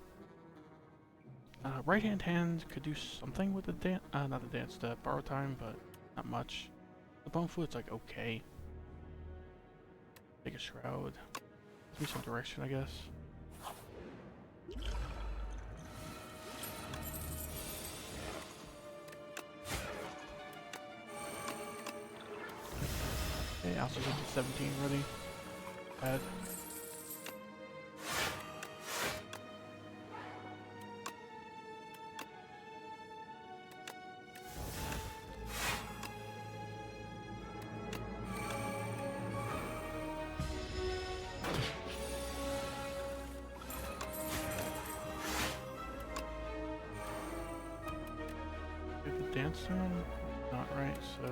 Right hand could do something with the dance. Not the dance, the borrow time, but not much. The bone fluid's like okay. Take a shroud. Give me some direction, I guess. Okay, I also get to 17 ready. Bad. Get the dance zone? Not right, so...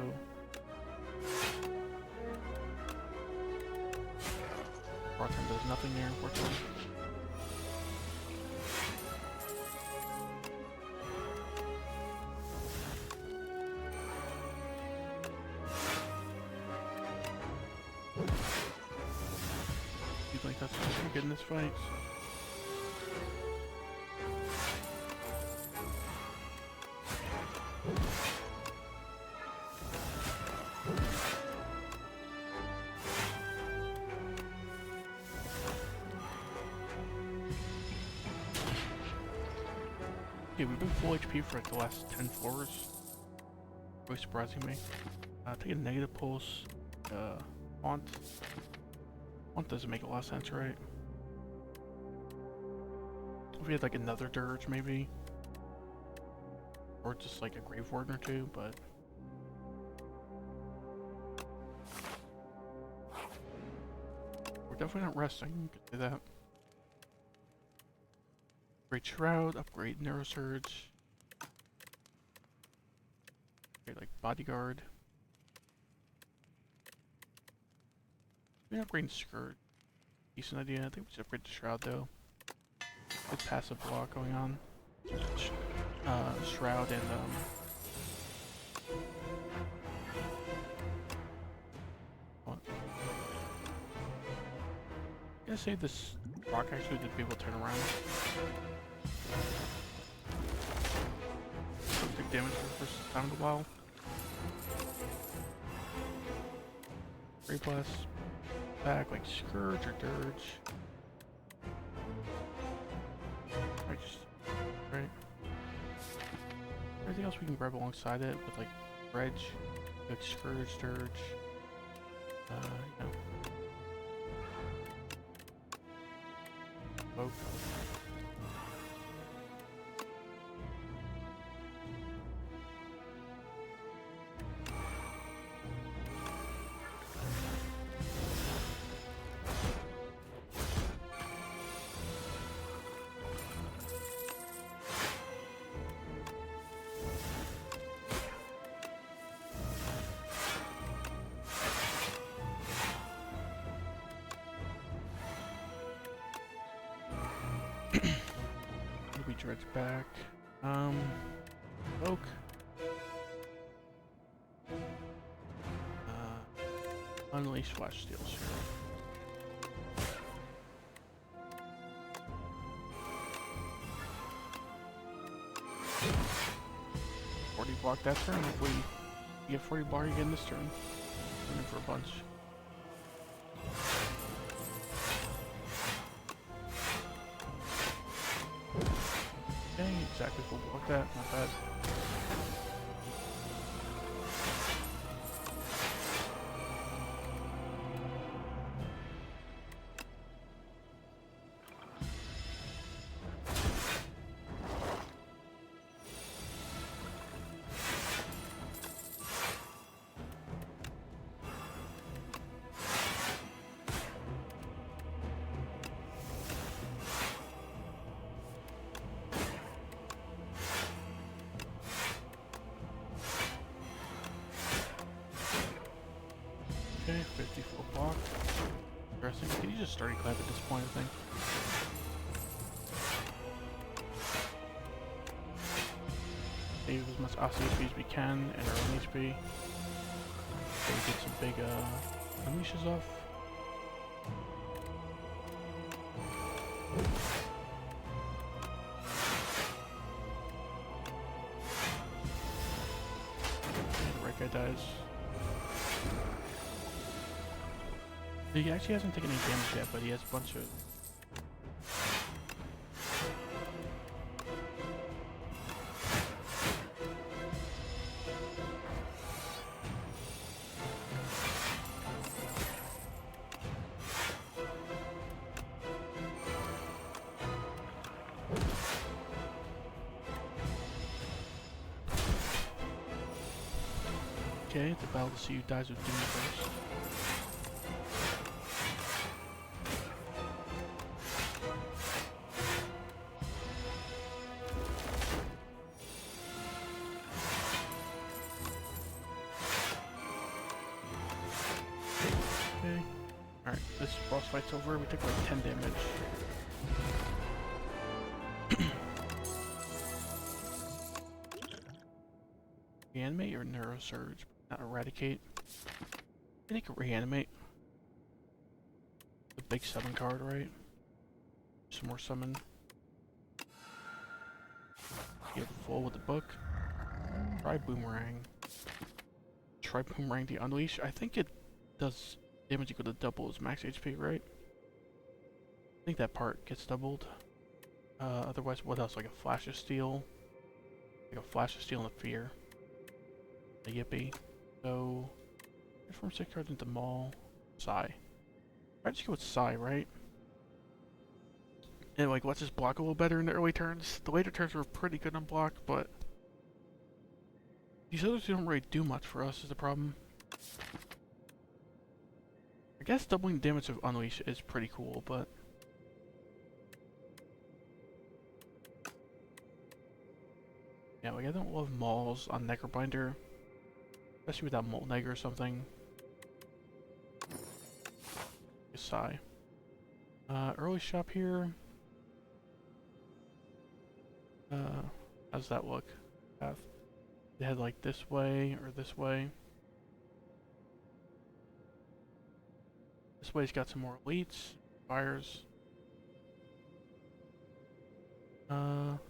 Barton does nothing there, unfortunately. Seems like that's pretty good in this fight. Okay, we've been full HP for like the last 10 floors. Really surprising me. Take a negative pulse. Haunt. Haunt doesn't make a lot of sense, right? If we had like another dirge, maybe. Or just like a grave warden or two, but... We're definitely not resting, could do that. Upgrade Shroud, upgrade Neurosurge. Upgrade like Bodyguard. Maybe upgrade Scourge. Decent idea. I think we should upgrade the Shroud though. Good passive block going on. Shroud and what? I'm gonna say this rock actually did be able to turn around. Took damage for the first time in a while. Great Blast. Back like Scourge or Dirge. Right. Everything else we can grab alongside it with like Dredge, like Scourge, Dirge, you know, Boat. We dredge back. Oak. Unleash Flash Steel Sheriff. Block that turn. Hopefully you get 40 block again this turn. Running for a bunch. Okay, exactly full block that. Not bad. Okay, 54 block. Interesting. Can you just start your clap at this point, I think? Save as much AC HP as we can and our own HP. So we get some big unleashes off. And the right guy dies. He actually hasn't taken any damage yet, but he has a bunch of... Okay, it's about to see who dies with Doom first. Okay. Alright, this boss fight's over. We took like 10 damage. Reanimate or Neurosurge? Not Eradicate. I think Reanimate. The big summon card, right? Some more summon. Get full with the book. Try Boomerang. Try Boomerang the Unleash. I think it does damage equal to double its max HP, right? I think that part gets doubled. Otherwise, what else? Like a Flash of Steel. Like a Flash of Steel and a Fear. A Yippee. So, transform 6 cards into Maul. Psy. I just go with Psy, right? And like, let's just block a little better in the early turns. The later turns were pretty good on block, but these others don't really do much for us is the problem. I guess doubling damage of Unleash is pretty cool, but yeah, like I don't love Mauls on Necrobinder. Especially without Molt Neg or something. Sigh. Early shop here. How's that look? Path. They head like this way or this way. This way's got some more elites, fires.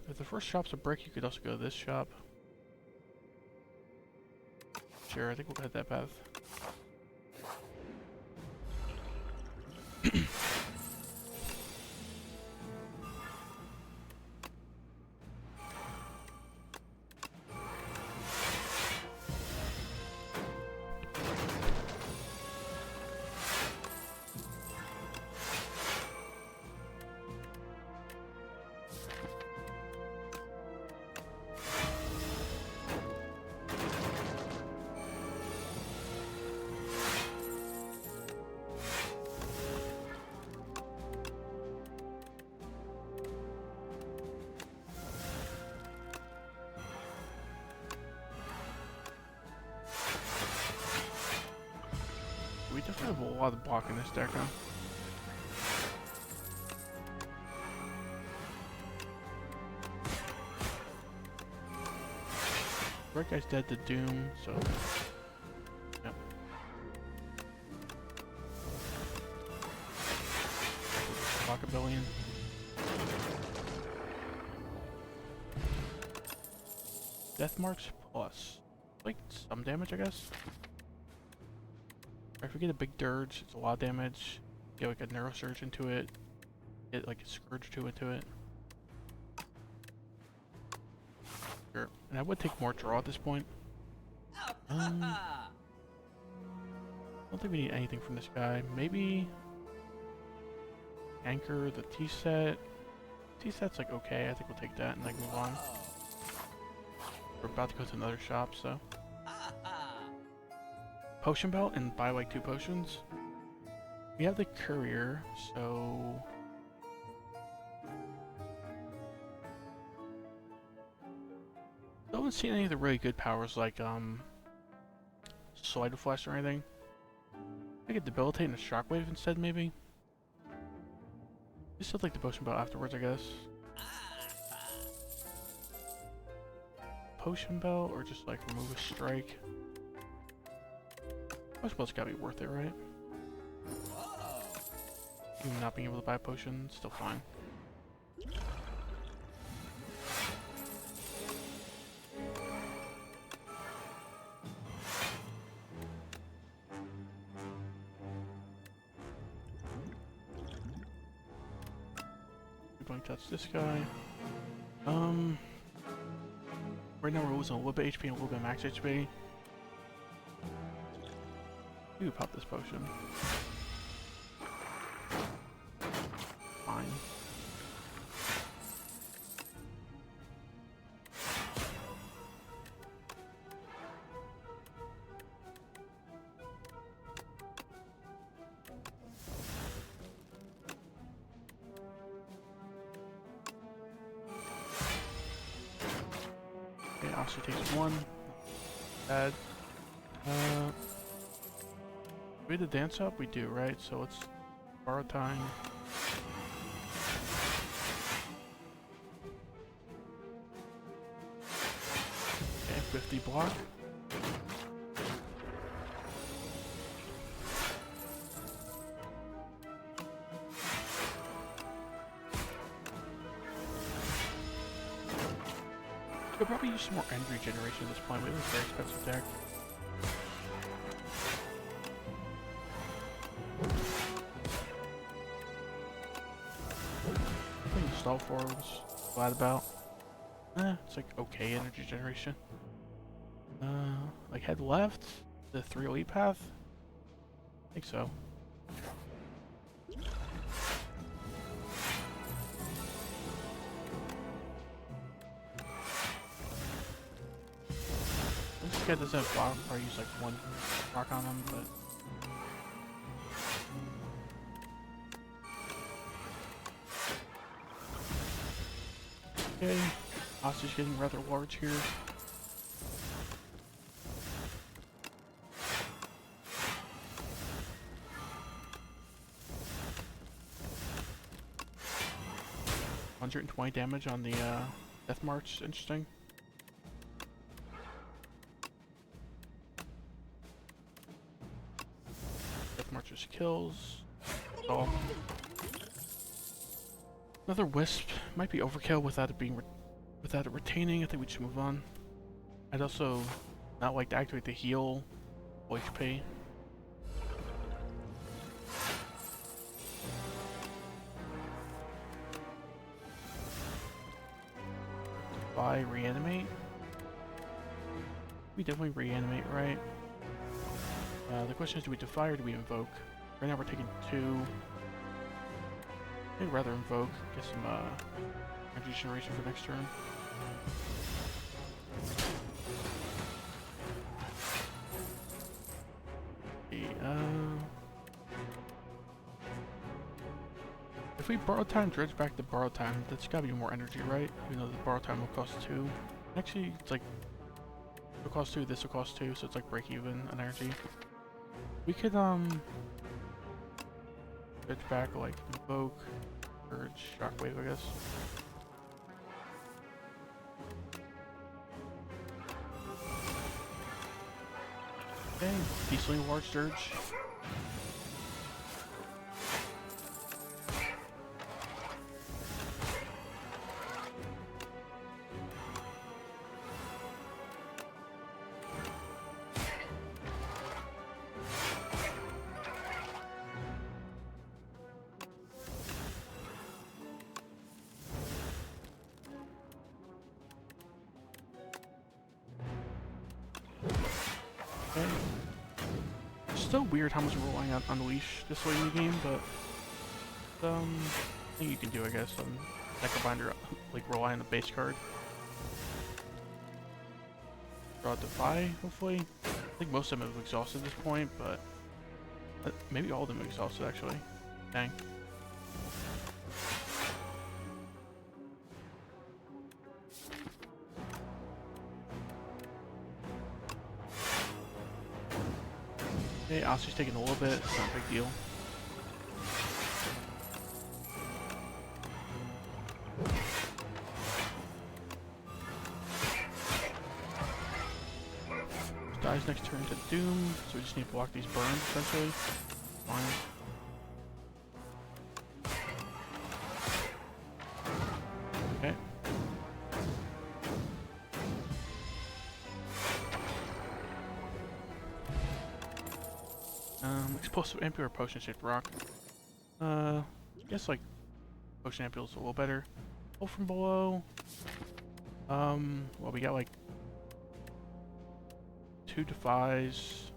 If the first shop's a brick, you could also go to this shop. Sure, I think we'll head that path. we definitely have a lot of block in this deck, huh? Right guy's dead to Doom, so... Yep. Block a billion. Death Marks plus. Like, some damage, I guess? If we get a big dirge, it's a lot of damage. Get like a Neurosurge into it. Get like a Scourge 2 into it. Sure. And I would take more draw at this point. I don't think we need anything from this guy. Maybe Anchor, the T-set. T-set's like okay, I think we'll take that and like move on. We're about to go to another shop, so. Potion belt and buy like 2 potions. We have the courier, so I haven't seen any of the really good powers like Sleight of Flash or anything. I could debilitate and a shockwave instead, maybe. Just still take the potion belt afterwards, I guess. Potion belt or just like remove a strike. Potion belt's gotta be worth it, right? Even not being able to buy a potion, still fine. Don't touch this guy. Right now we're losing a little bit HP and a little bit max HP. You pop this potion. Fine. Okay, Oscar takes 1. Bad. We had the dance up? We do, right? So let's borrow time. Okay, 50 block. Could probably use some more energy generation at this point. We have a very expensive deck. Stall forwards, glad about. It's like okay energy generation. Like head left, the 3 elite path. I think so. This guy doesn't have block, or use like 1 rock on him, but. Okay, hostage getting rather large here. $120 damage on the Death March, interesting. Death March just kills. Oh. Another Wisp might be overkill without it being without it retaining. I think we should move on. I'd also not like to activate the heal HP. Buy reanimate. We definitely reanimate, right? The question is, do we defy or do we invoke? Right now we're taking 2. I'd rather invoke, get some energy generation for next turn. If we borrow time, dredge back to borrow time, that's gotta be more energy, right? Even though the borrow time will cost 2. Actually, it's like, it'll cost 2, this will cost 2, so it's like break even on energy. We could switch back like invoke, urge, shockwave, I guess. Okay, decently large surge. Okay. It's still weird how much we're relying on Unleash this late in the game, but I think you can do, I guess, Necrobinder, like rely on the base card. Draw Defy, hopefully. I think most of them have exhausted at this point, but maybe all of them have exhausted actually. Dang. Okay, Ossie's taking a little bit, it's not a big deal. Dies next turn to Doom, so we just need to block these burns essentially. Fine. Okay. Explosive Ampule or Potion Shaped Rock. I guess like Potion Ampule is a little better. Pull from below. Well, we got like 2 Defies,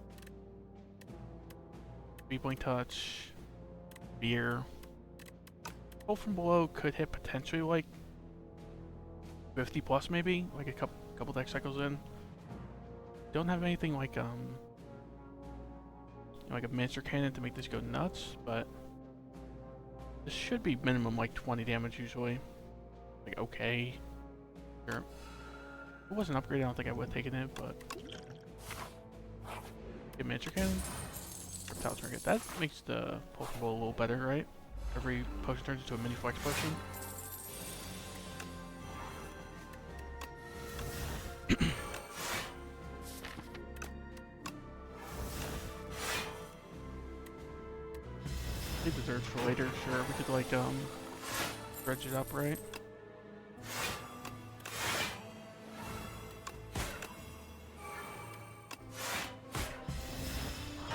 Beepling Touch, Beer. Pull from below could hit potentially like 50 plus maybe, like a couple deck cycles in. Don't have anything like like a Mancer Cannon to make this go nuts, but this should be minimum like 20 damage usually. Like okay. Sure. If it wasn't upgraded, I don't think I would have taken it, but get Mancer Cannon. Reptile Trinket. That makes the Pokeball a little better, right? Every potion turns into a mini flex potion. Save the Zergs for later, sure. We could like dredge it up, right?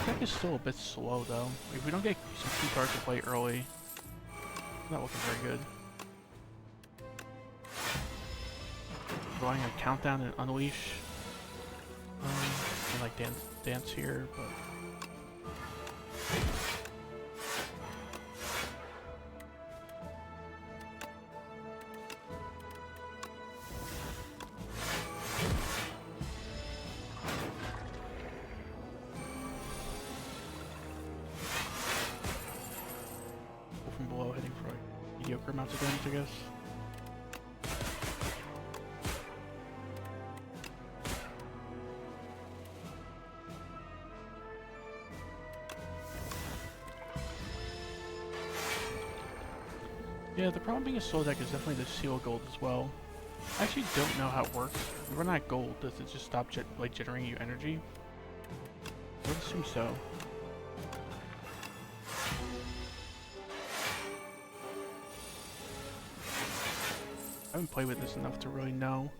Deck is still a bit slow though. If we don't get some key cards to play early, it's not looking very good. Relying on Countdown and Unleash. And like dance here, but from below hitting for like mediocre amounts of damage, I guess. Yeah, the problem being a slow deck is definitely the Seal Gold as well. I actually don't know how it works. If you run out of gold, does it just stop generating you energy? I would assume so. I haven't played with this enough to really know.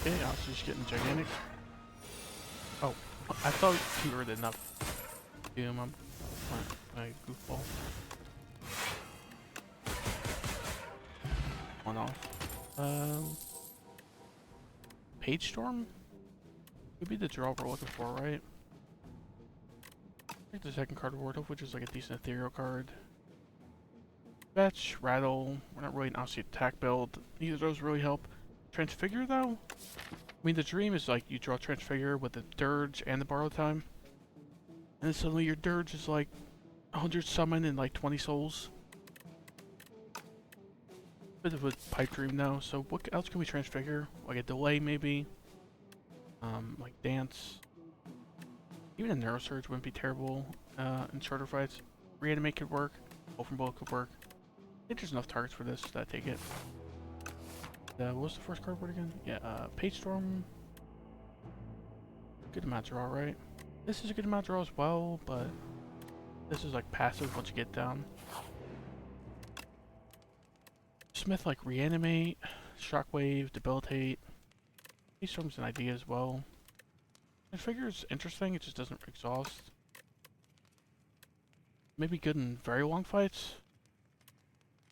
Okay, I was just getting gigantic. Oh, I thought you were enough. Doom, I'm my goofball. One off. Page Storm? Would be the draw we're looking for, right? Take the second card Ward Hoof, which is like a decent ethereal card. Fetch, Rattle. We're not really an obviously attack build. Neither of those really help. Transfigure though? I mean, the dream is like you draw Transfigure with the Dirge and the Borrow Time, and then suddenly your Dirge is like 100 summon and like 20 souls. Bit of a pipe dream though, so what else can we Transfigure? Like a Delay maybe? Like Dance. Even a Neurosurge wouldn't be terrible in shorter fights. Reanimate could work. Open Bolt could work. I think there's enough targets for this that I take it. What was the first card word again? Yeah, Page Storm. Good amount draw, right? This is a good amount draw as well, but this is like passive once you get down. Smith like Reanimate, Shockwave, Debilitate. Page Storm's an idea as well. I figure it's interesting, it just doesn't exhaust. Maybe good in very long fights,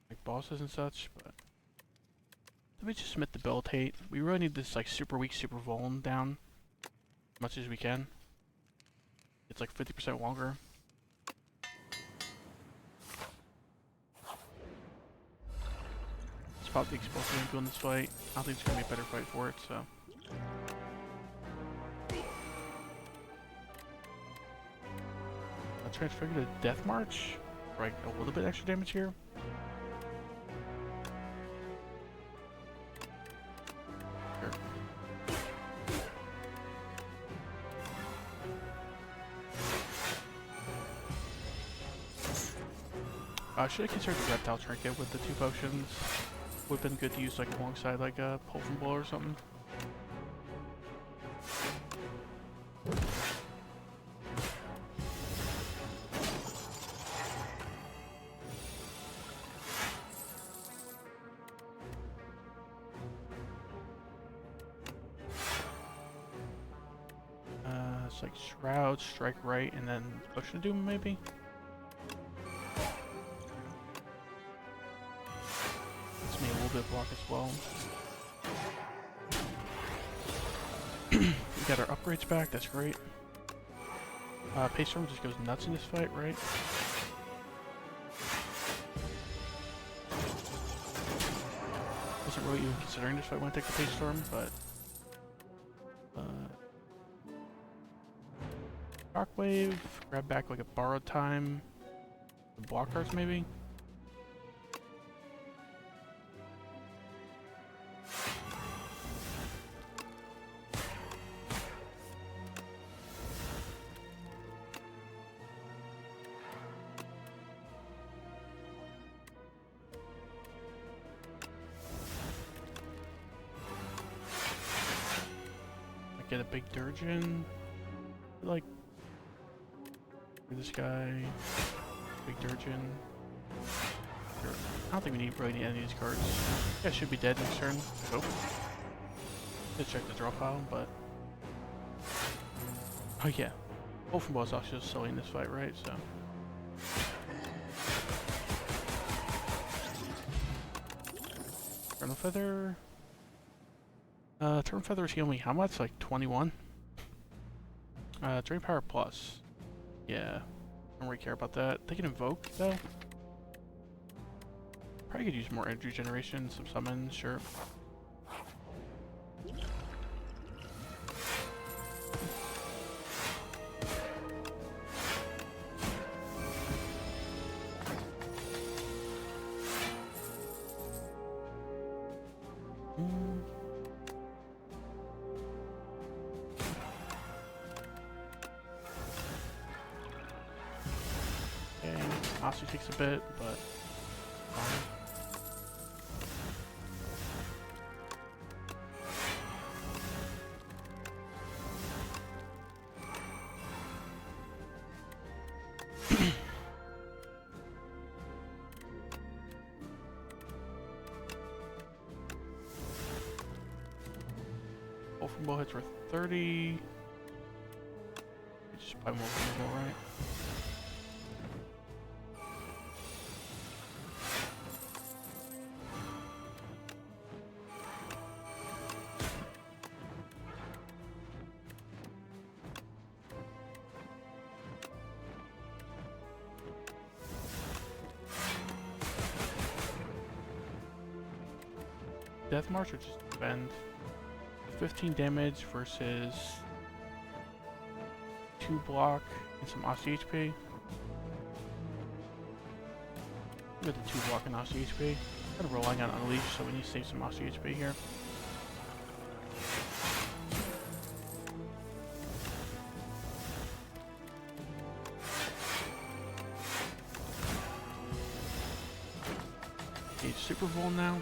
like bosses and such, but let me just Smith Debilitate. We really need this like super weak, super vuln down as much as we can. It's like 50% longer. Let's pop the Explosive Ankle in this fight. I don't think it's gonna be a better fight for it, so. Transfigure to Death March, right? A little bit extra damage here. Sure. I should have considered the Reptile Trinket with the 2 potions. Would have been good to use like alongside like a Pull from Blow or something. It's like Shroud, Strike Right, and then Potion of Doom maybe? It's me a little bit block as well. We got our upgrades back, that's great. Page Storm just goes nuts in this fight, right? Wasn't really even considering this fight when I take the Page Storm, but Shockwave, grab back like a Borrowed Time, the block cards maybe? I get a big Durgeon, like this guy, big Durgeon. I don't think we really need any of these cards. Yeah, should be dead next turn. I hope. Let's check the draw pile, but oh yeah, both from boss actually silly in this fight, right? So Eternal Feather. Eternal Feather is healing me how much? Like 21. Drain Power Plus. Yeah, don't really care about that. They can Invoke, though. Probably could use more energy generation, some summons, sure. Honestly takes a bit, but fine. Open Bow hits worth 30. Just buy more Open Bow, right? Death March or just defend? 15 damage versus 2 block and some Aussie HP. We got the 2 block and Aussie HP. Kind of relying on Unleash, so we need to save some Aussie HP here. Okay, Super Bowl now.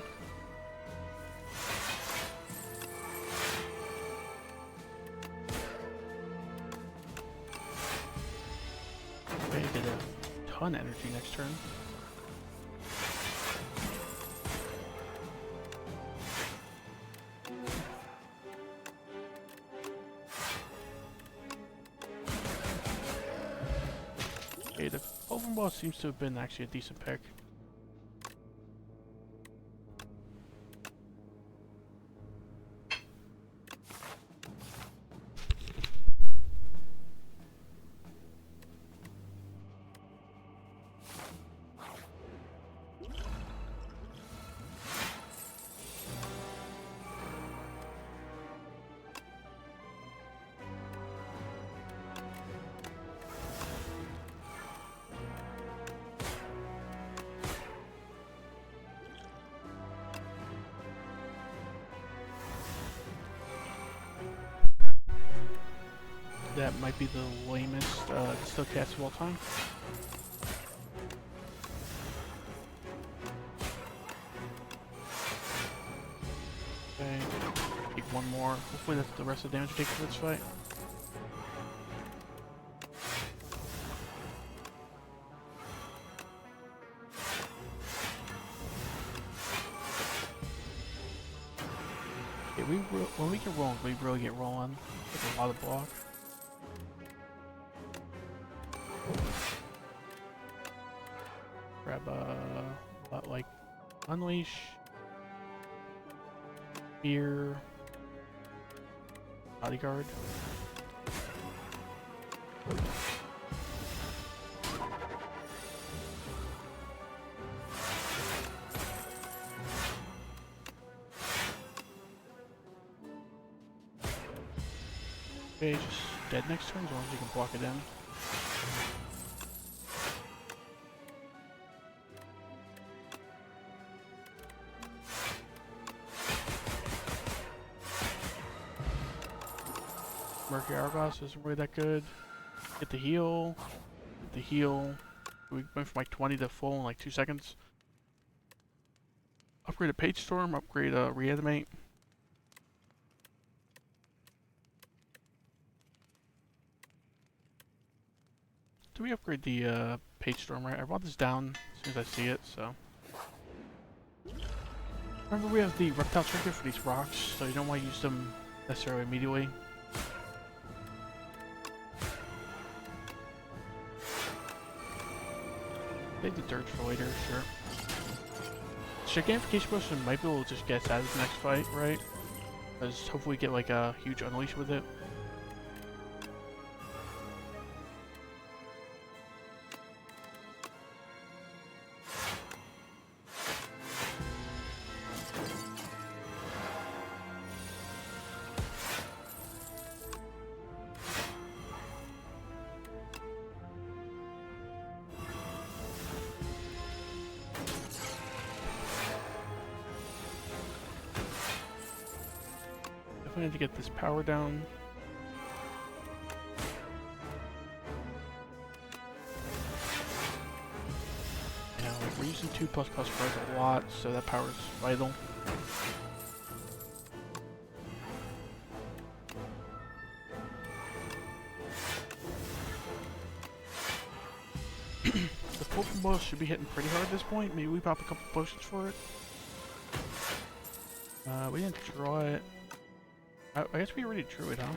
Okay, get a ton of energy next turn. Okay, the Open Ball seems to have been actually a decent pick. That might be the lamest still cast of all time. Okay, take one more. Hopefully that's the rest of the damage we take for this fight. Okay, when we get rolling, we really get rolling. With a lot of block. Grab a lot like Unleash, Fear, Bodyguard. Okay, just dead next turn as long as you can block it in. Mercury Hourglass isn't really that good. Get the heal. Get the heal. We went from like 20 to full in like 2 seconds. Upgrade a Page Storm. Upgrade a Reanimate. Do we upgrade the Page Storm, right? I brought this down as soon as I see it, so. Remember we have the Reptile Trinket for these rocks, so you don't want to use them necessarily immediately. Take the Dirge for later, sure. Shigamification Potion might be able to just get us out of the next fight, right? Because hopefully we get like a huge Unleash with it. Definitely need to get this power down. Yeah, like we're using 2++ cards a lot, so that power is vital. The Pokemon Ball should be hitting pretty hard at this point. Maybe we pop a couple potions for it. We didn't draw it. I guess we already drew it, huh?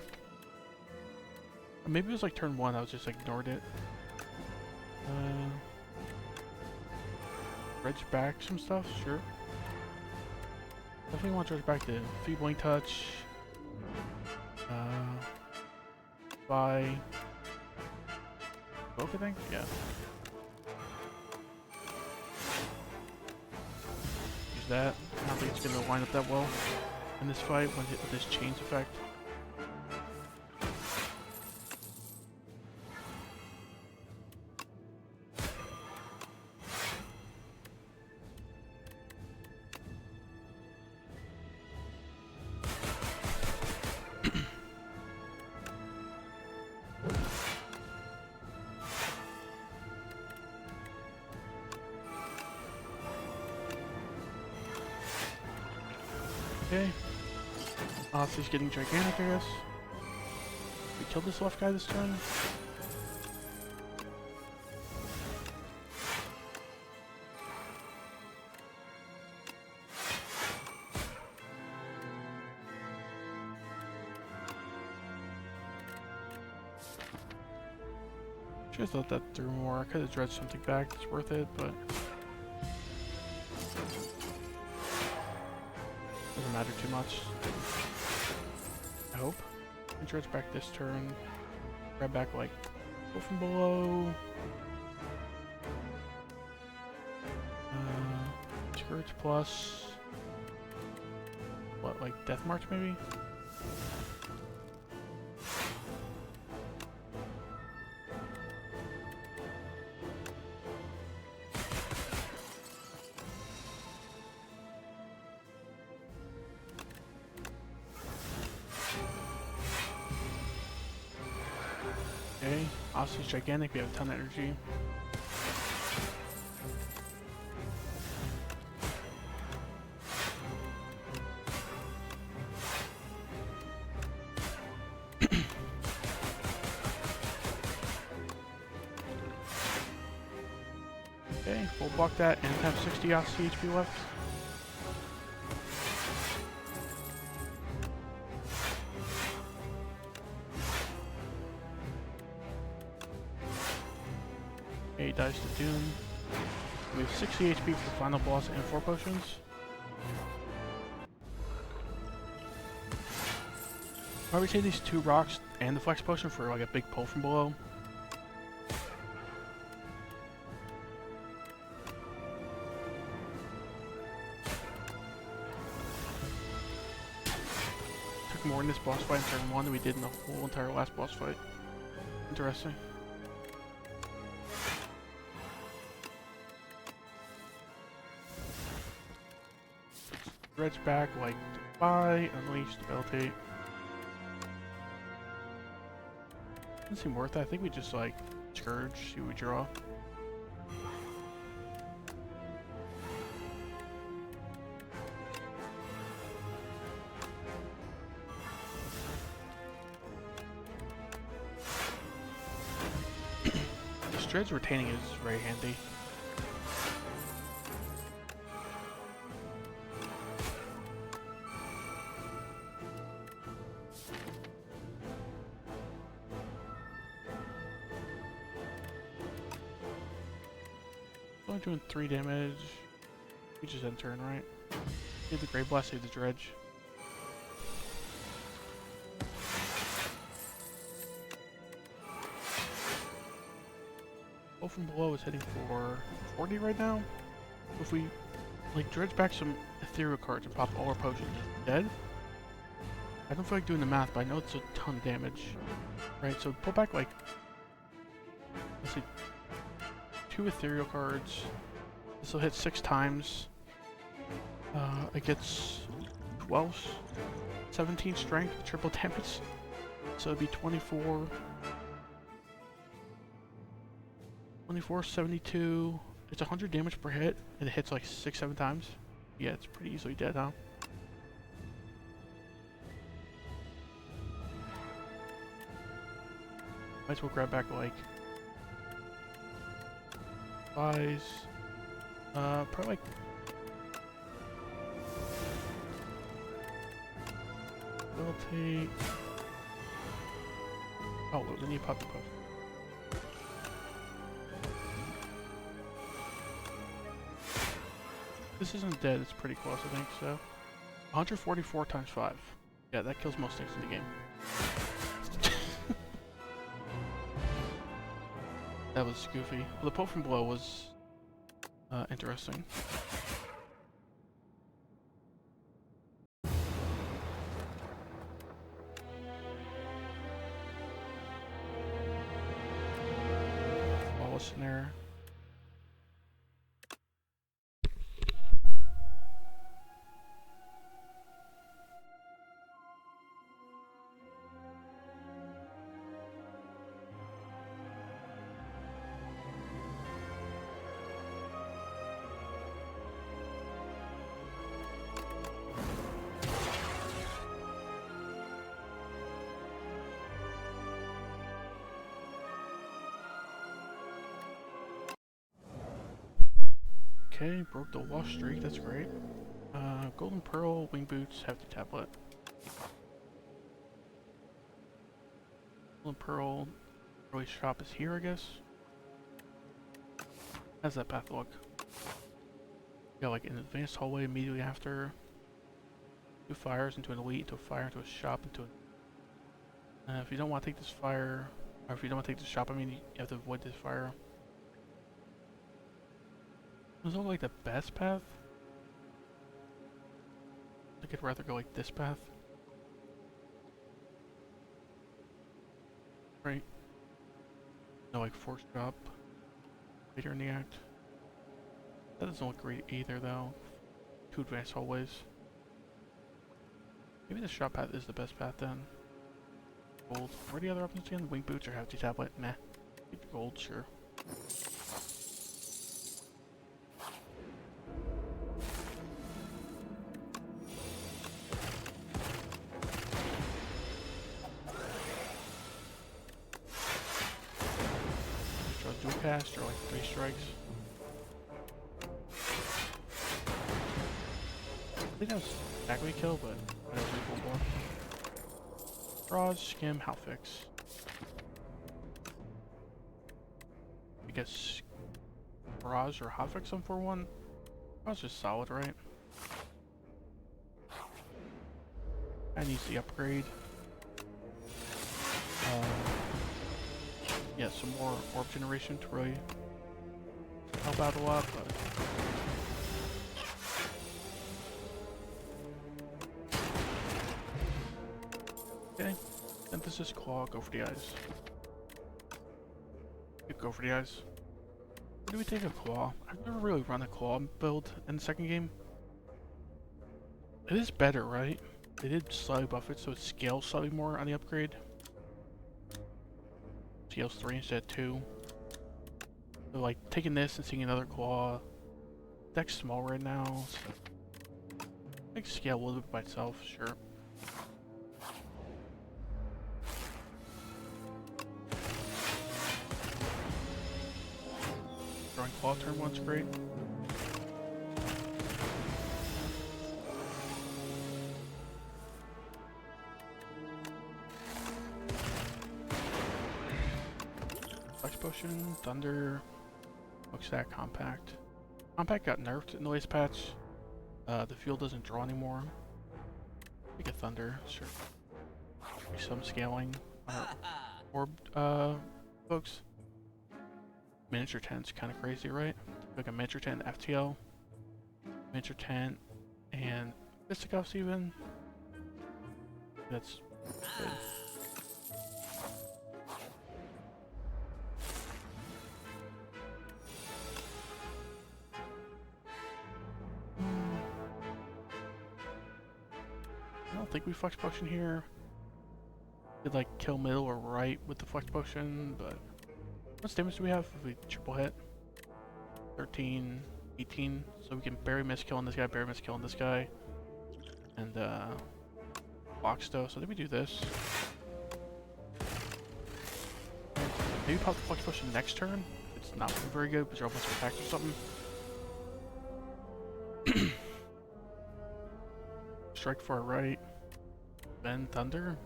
Maybe it was like turn 1, I was just ignored it. Dredge back some stuff, sure. Definitely want to dredge back the Feebling Touch. By Book, I think? Yeah. Use that. I don't think it's gonna line up that well. in this fight when hit with this chains effect. Okay. He's getting gigantic, I guess. We killed this left guy this turn. Should've thought that through more. I could've dredged something back that's worth it, but doesn't matter too much. I hope. I dredge back this turn. Grab back like go from below. Scourge plus what, like Death March maybe? Okay, Ossie's gigantic, we have a ton of energy. Okay, we'll block that and have 60 Ossie HP left. Okay, dies to Doom. We have 60 HP for the final boss and 4 potions. I would say these 2 rocks and the flex potion for like a big pull from below. Took more in this boss fight in turn 1 than we did in the whole entire last boss fight. Interesting. Dredge back, like, Defy, Unleash, Debilitate. Doesn't seem worth it. I think we just, like, Scourge, see what we draw. This Dredge retaining is very handy. Only doing 3 damage. We just end turn, right? Save the Great Blast, save the Dredge. Pull from below is hitting for 40 right now. If we like dredge back some ethereal cards and pop all our potions, dead? I don't feel like doing the math, but I know it's a ton of damage. Right, so pull back like, let's see, 2 ethereal cards. This will hit 6 times. It gets 12, 17 strength, triple damage. So it'd be 24, 72. It's 100 damage per hit, and it hits like 6-7 times. Yeah, it's pretty easily dead, huh? Might as well grab back like buys. Probably like ability. Oh, we need to pop the post. This isn't dead, it's pretty close, I think, so. 144 times 5. Yeah, that kills most things in the game. That was goofy. Well, the pull from below was interesting. duelist in there. Okay, broke the wash streak, that's great. Golden Pearl, Wing Boots, Hefty Tablet. Golden Pearl, early shop is here, I guess. How's that path look? Got like an advanced hallway immediately after. 2 fires into an elite, into a fire, into a shop, into a... if you don't want to take this fire, or if you don't want to take this shop, I mean, you have to avoid this fire. Does it look like the best path? I think I'd rather go like this path. Right? No, like forced drop later in the act. That doesn't look great either, though. 2 advanced hallways. Maybe the shop path is the best path then. Gold. Where are the other options again? Wing Boots or Hefty Tablet? Meh. Keep the gold, sure. Dual cast or like 3 strikes. I think that was exactly a kill, but I don't recall more. Draws, skim, how fix. I guess Barrage or hotfix on 4-1. That's just solid, right? I need the upgrade. Yeah, some more orb generation to really help out a lot, but okay. Synthesis claw, go for the eyes. Go for the eyes. Where do we take a claw? I've never really run a claw build in the second game. It is better, right? They did slightly buff it so it scales slightly more on the upgrade. Scales 3 instead of 2. So like taking this and seeing another claw. Deck's small right now, so I think scale a little bit by itself, sure. Drawing claw turn 1's great. Flex Potion, Thunder, Smokestack, Compact. Compact got nerfed in the latest patch. The fuel doesn't draw anymore. Take a Thunder, sure. Maybe some scaling on our orb, folks. Miniature tent's kind of crazy, right? Like a miniature tent FTL, miniature tent, and fisticuffs even. That's good. I don't think we flex potion here. Could like kill middle or right with the flex potion, but what damage do we have if we triple hit? 13, 18, so we can barely miss killing this guy, barely miss killing this guy, and block stuff. So then we do this. Maybe pop the flex potion next turn. It's not very good, but you're almost attacked or something. Strike far right. Then Thunder.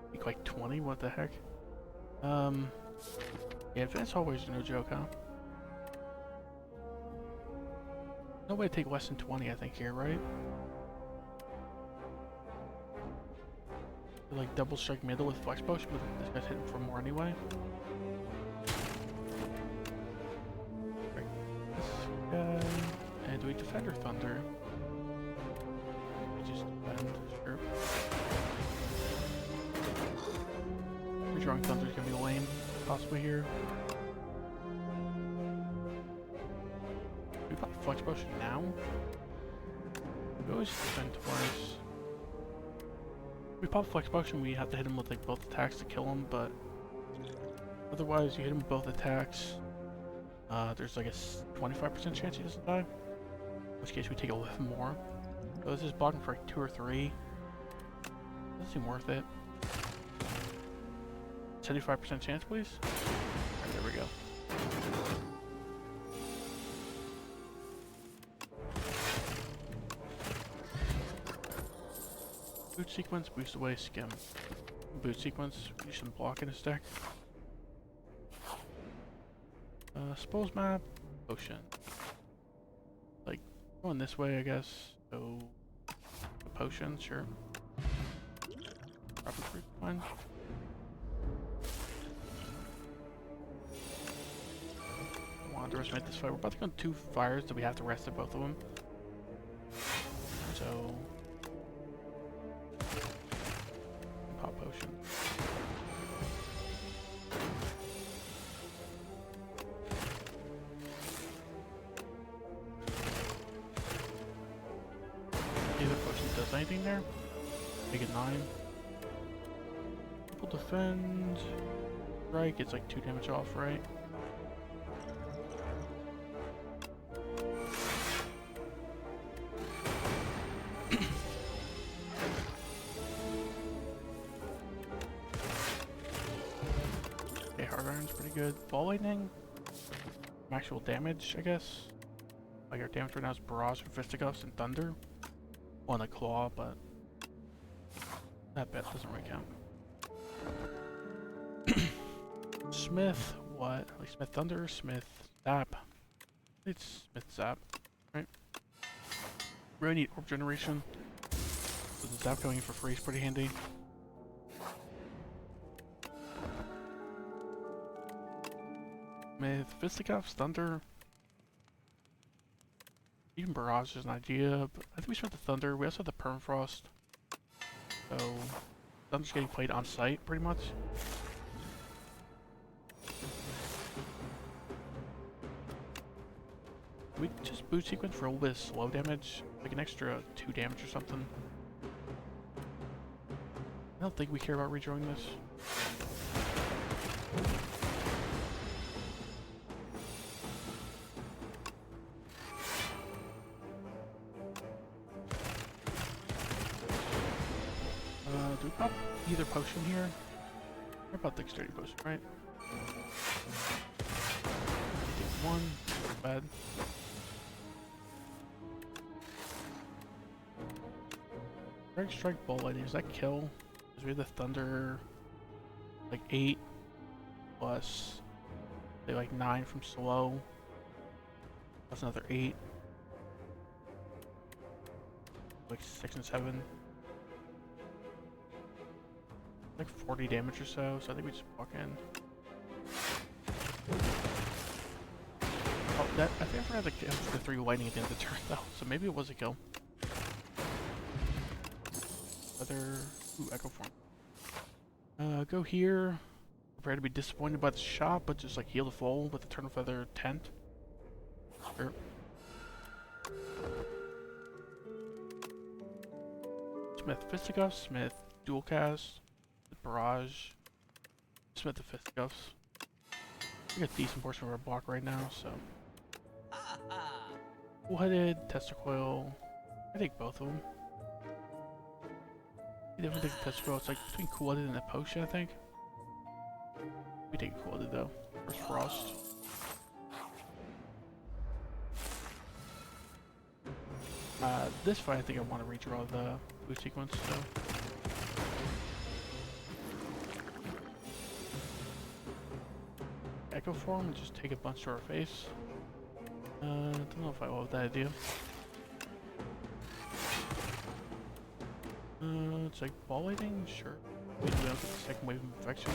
I think like 20, what the heck? Yeah, advanced hallways are no joke, huh? No way to take less than 20, I think, here, right? Like double strike middle with flex potion, but this guy's hitting for more anyway. Right. This guy. And do we defend or thunder? We just defend, sure. Redrawing thunder is gonna be lame, possibly here. Flex Potion now. We always defend twice. If we pop Flex Potion, we have to hit him with like both attacks to kill him, but otherwise you hit him with both attacks. There's like a 25% chance he doesn't die. In which case we take a little more. So this is blocking for like 2 or 3. Doesn't seem worth it. 75% chance, please. Alright, there we go. Boot sequence, boost away, skim. Boot sequence, use some block in his deck. Suppose map, potion. Like, going this way, I guess. So, a potion, sure. Proper fruit, fine. Don't want to underestimate this fight. We're about to go on 2 fires, so we have to rest at both of them. So, pop potion. Either potion does anything there. Make it 9. Triple defend. Right, gets like 2 damage off, right? Okay, hard iron's pretty good. Ball lightning. Actual damage, I guess. Like our damage right now is barrage from fisticuffs and thunder. On a claw, but that bet doesn't really count. Smith, what? Like Smith Thunder, Smith Zap. It's Smith Zap, right? Really need orb generation. So the Zap going in for free is pretty handy. Smith, Fisticuffs, Thunder. Even Barrage is an idea, but I think we start the Thunder. We also have the Permafrost. So, Thunder's getting played on site, pretty much. We just boot sequence for a little bit of slow damage, like an extra 2 damage or something. I don't think we care about redrawing this. Do we pop either potion here? What about dexterity potion, right? Take 1, not bad. Strike, ball lightning, does that kill? Because we have the thunder, like 8 plus, say like 9 from slow. That's another 8. Like 6 and 7. Like 40 damage or so I think we just walk in. Oh, that, I think I forgot to count the 3 lightning at the end of the turn though, so maybe it was a kill. Other, ooh, echo form. Go here. Prepare to be disappointed by the shot, but just like heal the foe with the Eternal Feather tent. Sure. Smith Fisticuffs, Smith Dual Cast, Barrage, Smith the Fisticuffs. We got a decent portion of our block right now, so. Full-headed, Tester Coil. I take both of them. We definitely take the Tester Coil. It's like between Cool-headed and a potion, I think. We take Cool-headed though. First Frost. This fight, I think I want to redraw the blue sequence, so. Echo form and just take a bunch to our face. Don't know if I love that idea. It's like ball lightning, sure. We don't get the second wave of infections.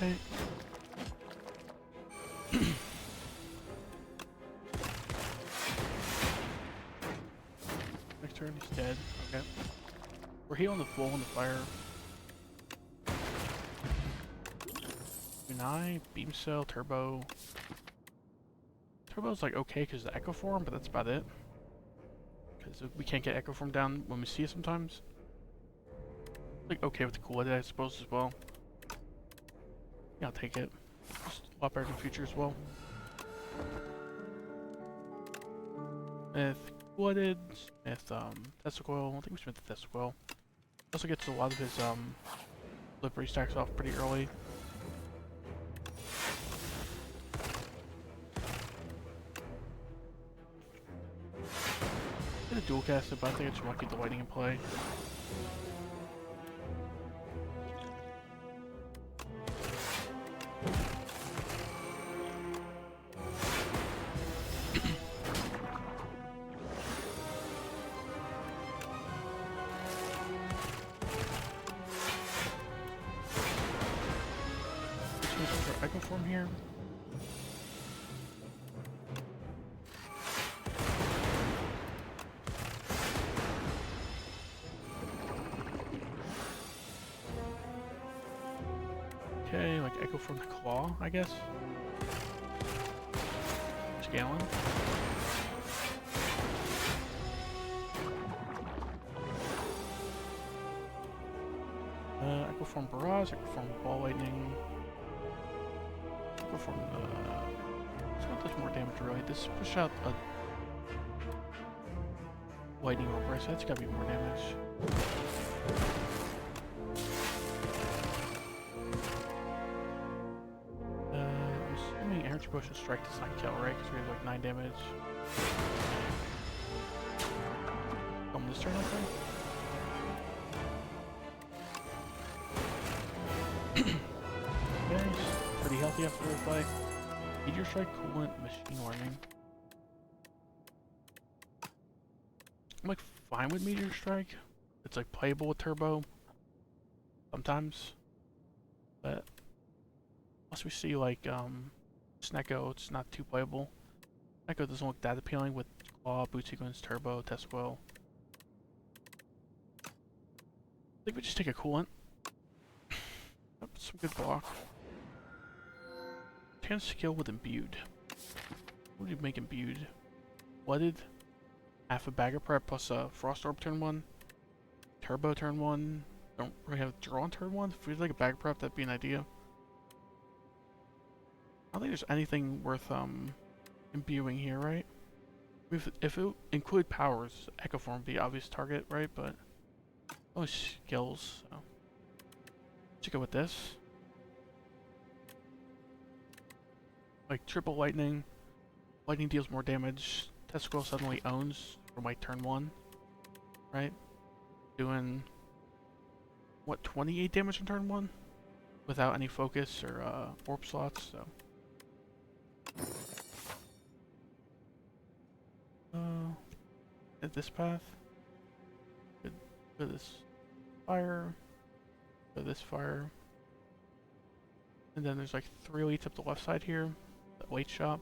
Okay. Next turn, he's dead. Okay. We're healing the full on the fire. Kunai, beam cell, turbo. Turbo's like okay because the echo form, but that's about it. Because we can't get echo form down when we see it sometimes. Like okay with the cool edit, I suppose as well. Yeah, I'll take it. Just a lot better in the future as well. Smith Wooded, Smith Testicle. I think we Smith the Testicle. Also gets a lot of his livery stacks off pretty early. Did a dual cast it, but I think I just want to keep the lightning in play. Echo form here. Okay, like echo from the claw, I guess. Scaling. Echo form barrage, echo form ball lightning. Echo form this one does more damage really. This push out a lightning over, so that's gotta be more damage. I'm assuming energy potion strike does not kill, right? Because we have like 9 damage. On this turn, okay. Okay, pretty healthy after the fight. Meteor strike, coolant, machine learning. I'm like fine with meteor strike. It's like playable with turbo sometimes, but once we see like Snecko, it's not too playable. Snecko doesn't look that appealing with claw, boot sequence, turbo, Testwell. I think we just take a coolant. Yep, some good block. 10 skill with imbued. What do you make imbued? Flooded. Half a bagger prep plus a frost orb turn 1. Turbo turn 1. Don't really have draw on turn 1. If we like a bagger prep, that'd be an idea. I don't think there's anything worth imbuing here, right? If it include powers, Echo Form would be obvious target, right? But only skills, so let's go with this. Like triple lightning. Lightning deals more damage. Testicle suddenly owns from like turn 1, right? Doing what, 28 damage on turn 1 without any focus or orb slots. So at this path, go this fire, go this fire, and then there's like 3 elites up the left side here. The late shop.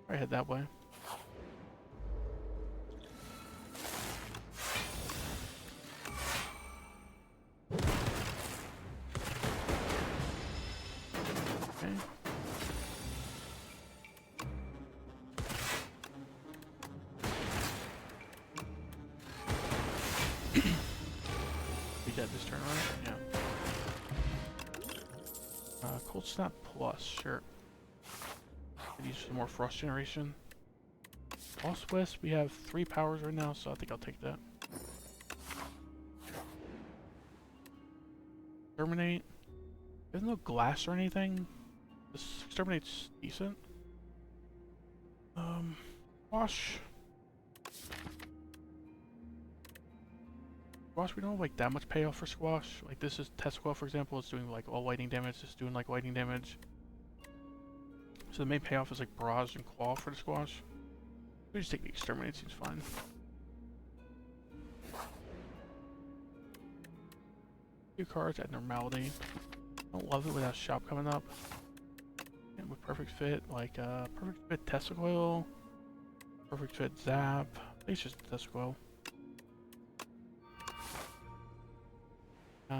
I head that way. Okay. Be dead this turn, right? Yeah. Cold Snap Plus, sure. Could use some more Frost Generation. Lost West, we have 3 powers right now, so I think I'll take that. Exterminate. There's no glass or anything. This Exterminate's decent. Wash. Squash, we don't have like that much payoff for Squash. Like this is Testicle, for example, it's doing like all lightning damage, it's doing like lightning damage. So the main payoff is like Barrage and Claw for the Squash. We just take the Exterminate, seems fine. Few cards, add Normality. I don't love it without shop coming up. And with perfect fit, like perfect fit testicle, perfect fit zap. I think it's just testicle.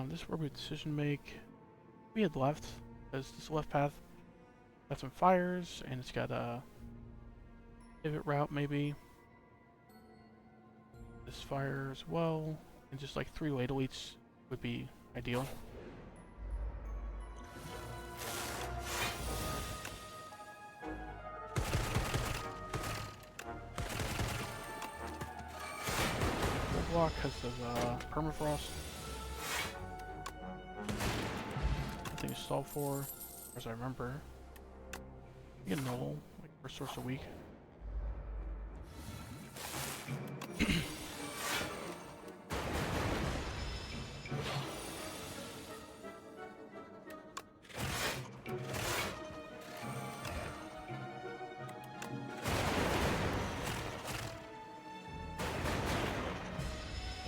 This is where we decision make. We had left, because this left path got some fires, and it's got a pivot route maybe. This fire as well, and just like 3 late elites would be ideal. Block because of permafrost. Nothing to stall for, as I remember. You get null, like first source a week.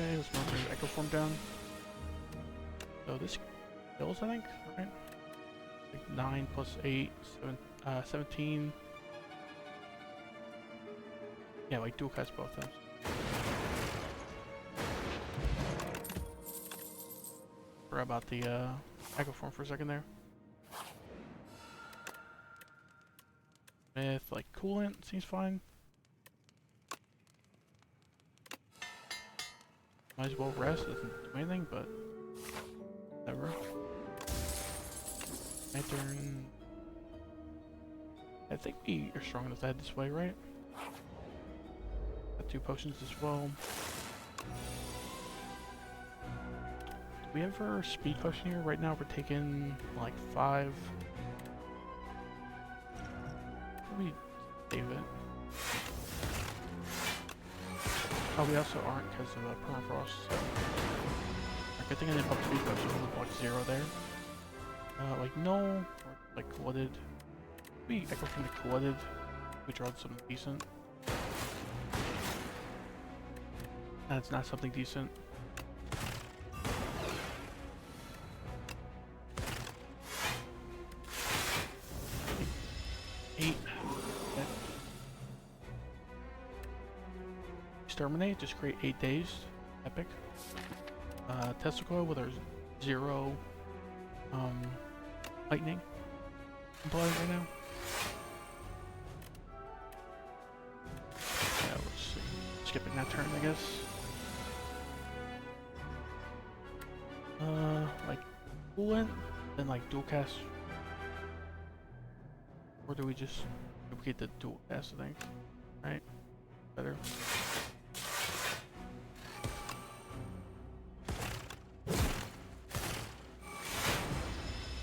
Okay, let's move the Echo Form down. So this kills, I think, right? Like 9 plus 8, 17. Yeah, like dual cast both times. Forgot about the Echo Form for a second there. With like coolant, seems fine. Might as well rest, doesn't do anything, but whatever. My turn. I think we are strong enough to head this way, right? Got 2 potions as well. Do we ever speed potion here? Right now we're taking like 5. Let me save it. Oh, we also aren't because of permafrost. So. Like, I think I didn't pop speed potion with block 0 there. Like no, or like flooded. We echo from the flooded. We draw something decent. That's not something decent. Eight. Okay. Exterminate, just create 8 days. Epic. Testicle with our 0 lightning implied right now. Yeah, let's see. Skipping that turn, I guess. Like coolant, then like dual cast. Or do we just duplicate the dual cast, I think? Right? Better.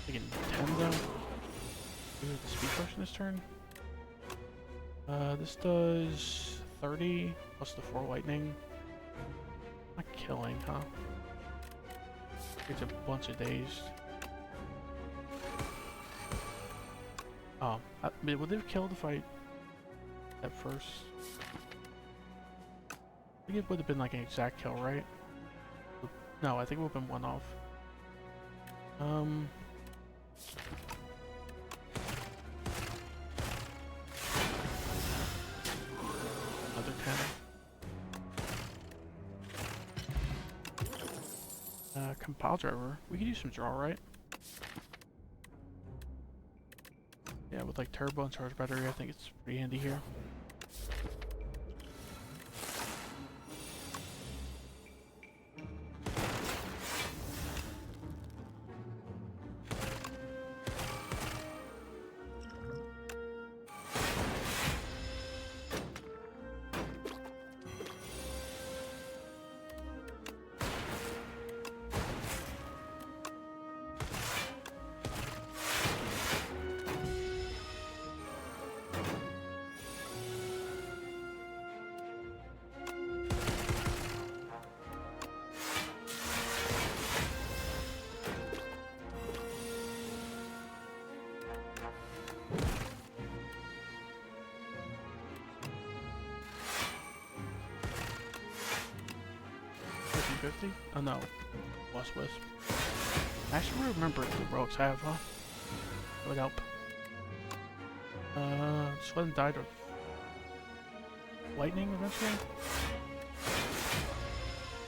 Taking 10 though. Do the speed potion this turn. This does 30 plus the 4 lightning. Not killing, huh? It's a bunch of days. Oh, I mean, would they have killed if I at first? I think it would have been like an exact kill, right? No, I think it would have been 1 off. Another 10. Compile driver. We could use some draw, right? Yeah, with like turbo and charge battery, I think it's pretty handy here. Oh no, Lost Wisp. I actually remember what the relics have, huh? That would help. Just let him die to lightning eventually.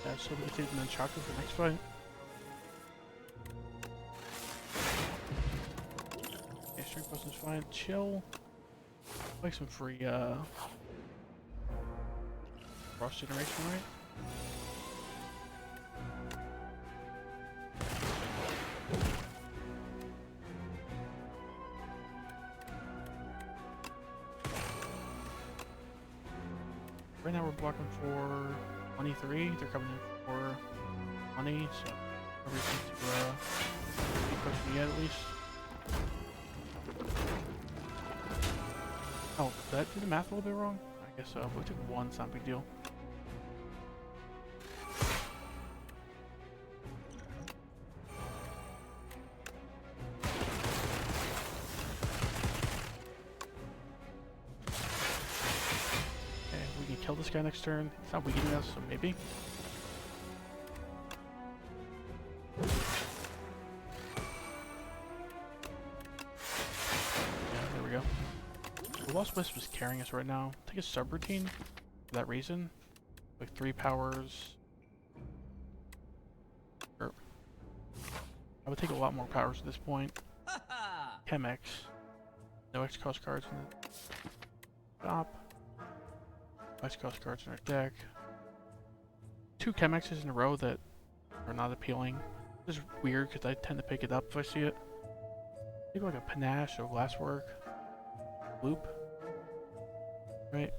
Yeah, so we can take him in chakra for the next fight. Yeah, street person's fine. Chill. Like some free cross generation, right? Right now we're blocking for 23. They're coming in for 20, so no reason to be pushing yet at least. Oh, did I do the math a little bit wrong? I guess so. If we took one, it's not a big deal. Okay, we can kill this guy next turn. He's not weakening us, so maybe. Yeah, there we go. The Lost Wisp is carrying us right now. Take a subroutine for that reason. Like 3 powers. Or, I would take a lot more powers at this point. Chemex. No X cost cards in the top. X cost cards in our deck. 2 Chemexes in a row that are not appealing. This is weird because I tend to pick it up if I see it. Maybe like a Panache or Glasswork. Loop. Right?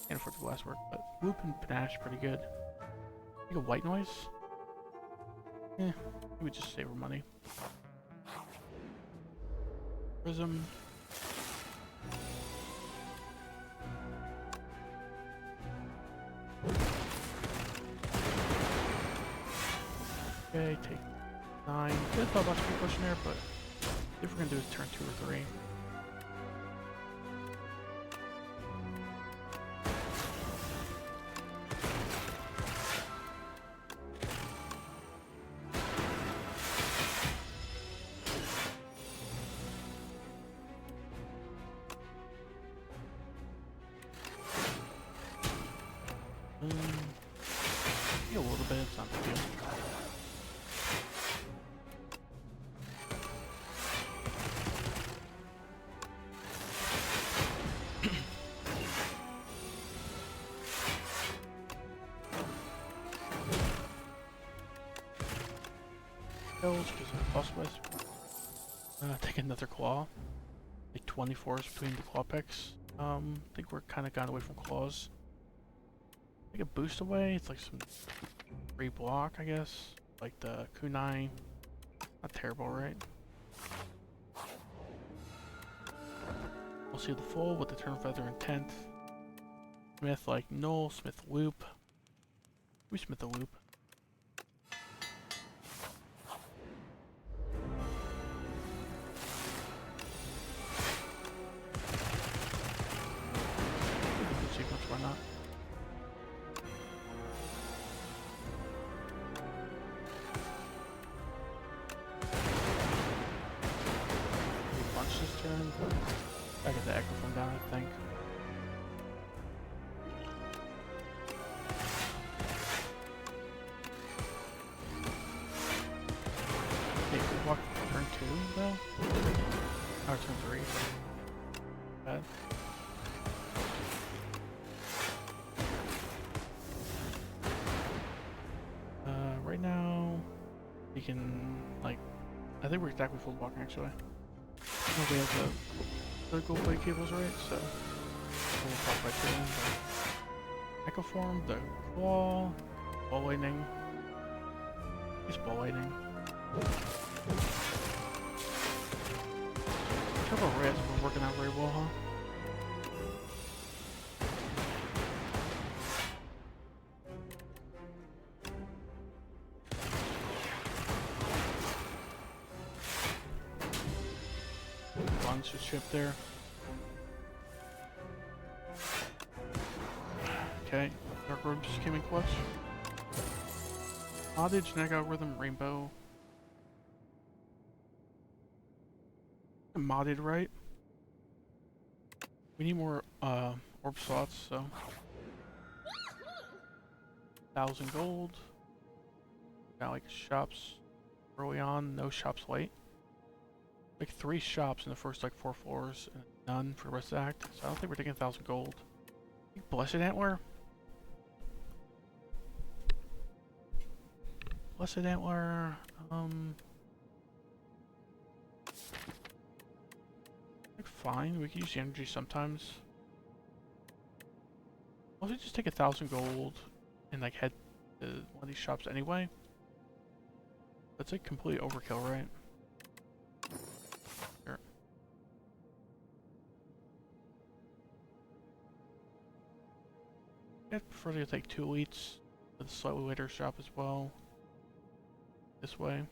Can't afford the Glasswork, but Loop and Panache pretty good. Like a White Noise? Eh, we just save our money. Prism. Okay, take 9. Good thought about speed pushing there, but if we're gonna do is turn 2 or 3. A little bit, it's not a big deal. Kills because of possibilities. Take another claw. Like 24s between the claw picks. I think we're kind of gone away from claws. Take a boost away. It's like some free block, I guess. Like the kunai. Not terrible, right? We'll see the full with the turn feather intent. Smith like null. Smith loop. We Smith the loop. Sequence, why not? This turn. I get the echo from down, I think. Okay, we walk turn 2 though. Or turn 3. Bad. Right now we can like I think we're exactly full blocking actually. We have the gold blade cables, right? So we'll talk by turn. Echo form, the claw, ball lightning. It's ball lightning. Couple of reds were working out very well, huh? Monster ship there. Okay, Dark Robe just came in clutch. Modded genetic algorithm rainbow. Modded, right? We need more orb slots, so 1,000 gold. Got like shops early on, no shops late. Like 3 shops in the first like 4 floors, and none for the rest of the act. So I don't think we're taking 1,000 gold. Blessed Antler. Blessed Antler. Like fine. We can use the energy sometimes. Why don't we just take 1,000 gold and like head to one of these shops anyway? That's like complete overkill, right? Sure. I'd prefer to take 2 elites to the slightly later shop as well. This way.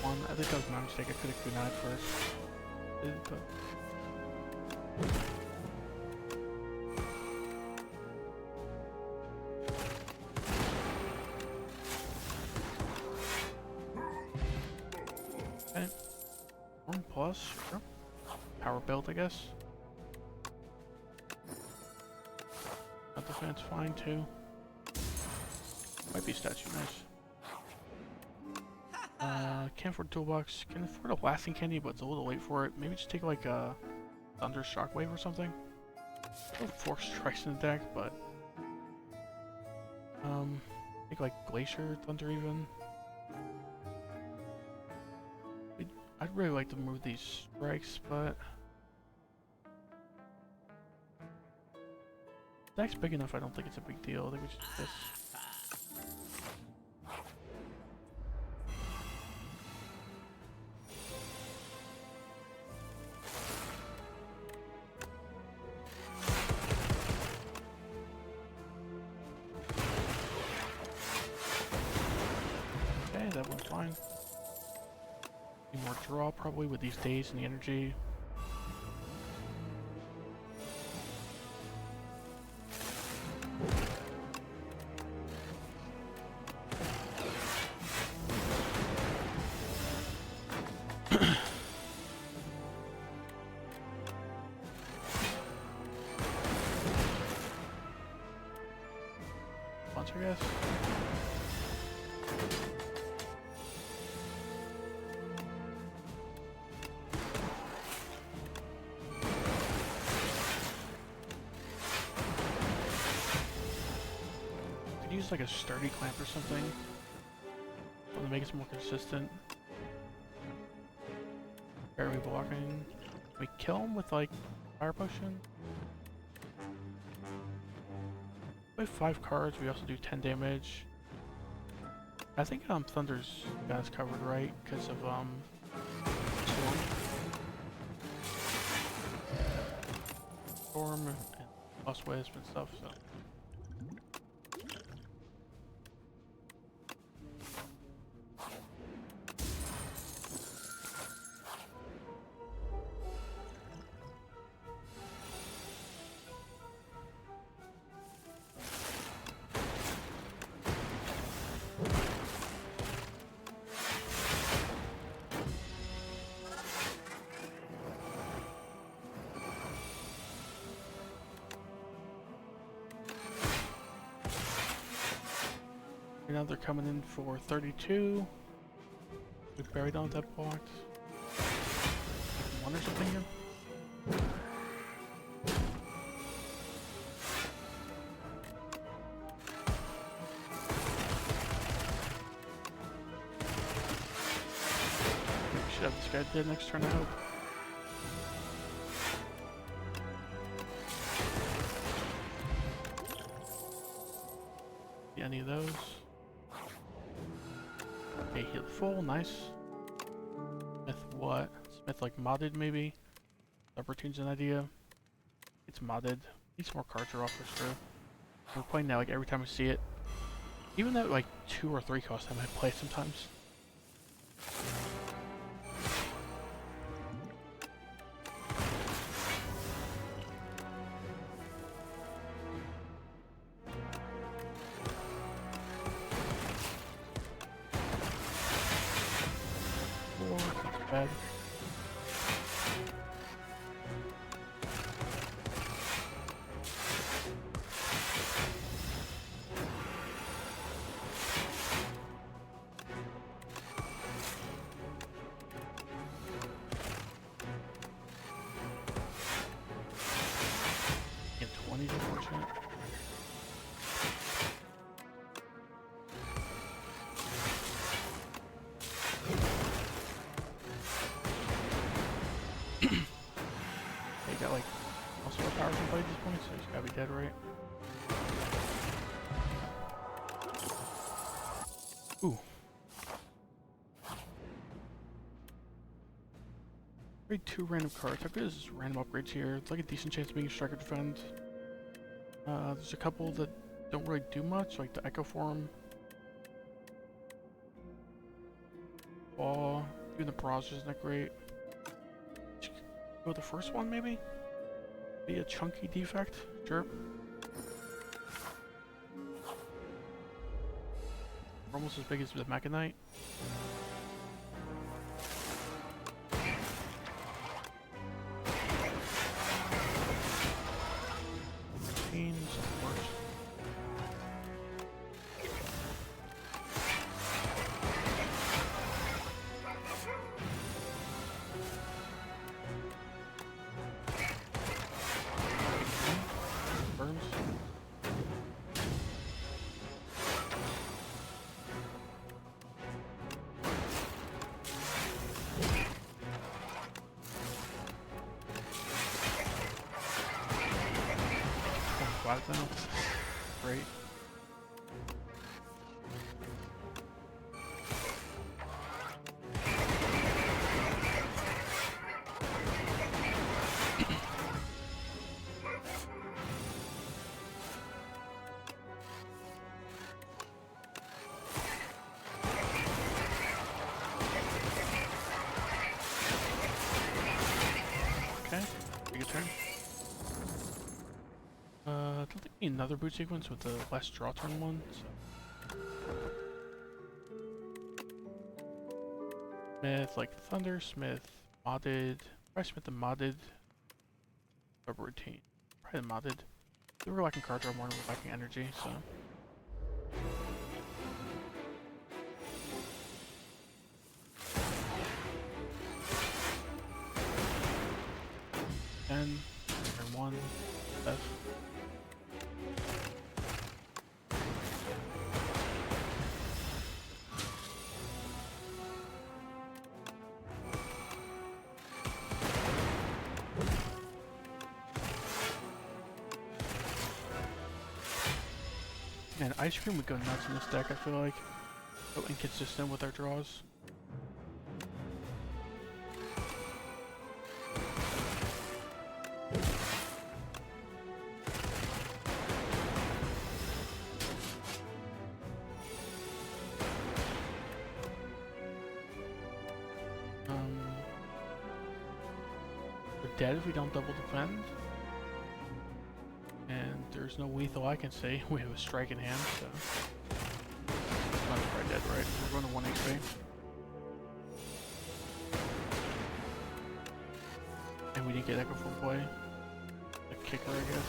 I think that was my mistake. I could have kunai first. But okay. 1 plus, sure. Power build, I guess. Not defense, fine too. Might be statue, nice. Can't afford toolbox. Can afford a lasting candy, but it's a little late for it. Maybe just take like a thunder shockwave or something. No force strikes in the deck, but take like glacier thunder even. I'd really like to move these strikes, but the deck's big enough. I don't think it's a big deal. I think we should do this. That one's fine. Need more draw probably with these days and the energy. Once, I guess. Use like a sturdy clamp or something to make it more consistent. Barely blocking. We kill him with like fire potion. We have 5 cards. We also do 10 damage. I think Thunder's got us covered, right? Because of Storm and Lost Wisp and stuff. So. Now they're coming in for 32. We buried on that blocked. 1 or something here. We should have this guy dead next turn, I hope. See any of those? Okay, heal full, nice. what? Smith like modded maybe? Subroutine's an idea. It's modded. Need some more card draw for sure. We're playing now like every time we see it. Even at like 2 or 3 cost I might play sometimes. Oh, that's not bad. Get 20 is unfortunate. They got like most of our powers in play at this point, so he's gotta be dead, right? Ooh. Trade 2 random cards. How good is this random upgrades here? It's like a decent chance of being a striker defend. There's a couple that don't really do much, like the Echo Form. Ball. Even the Barrage isn't that great. Go with the first one, maybe? Be a chunky defect? Sure. Almost as big as the Mechanite. Of course. Burns. Now. Great. Okay, take a turn. I don't think we need another boot sequence with the last draw turn one, so. Smith, like Thunder, Smith, modded, probably Smith the modded, routine, probably the modded. We were lacking card draw more than we're lacking energy, so. Turn 1, F. Man, Ice Cream would go nuts in this deck, I feel like. So inconsistent with our draws. We're dead if we don't double defend. And there's no lethal I can see. We have a strike in hand, so. Not probably dead, right? We're going to 1 HP. And we didn't get Echo Form play. The kicker, I guess.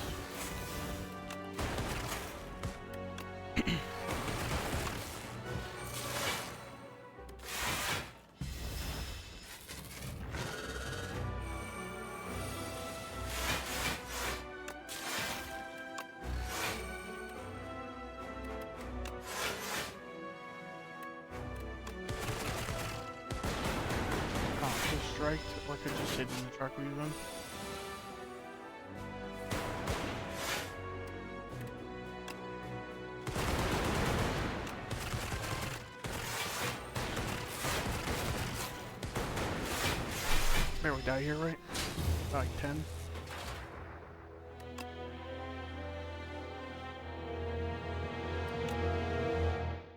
Striked, or I could just sit in the truck we run. Barely die here, right? About like 10.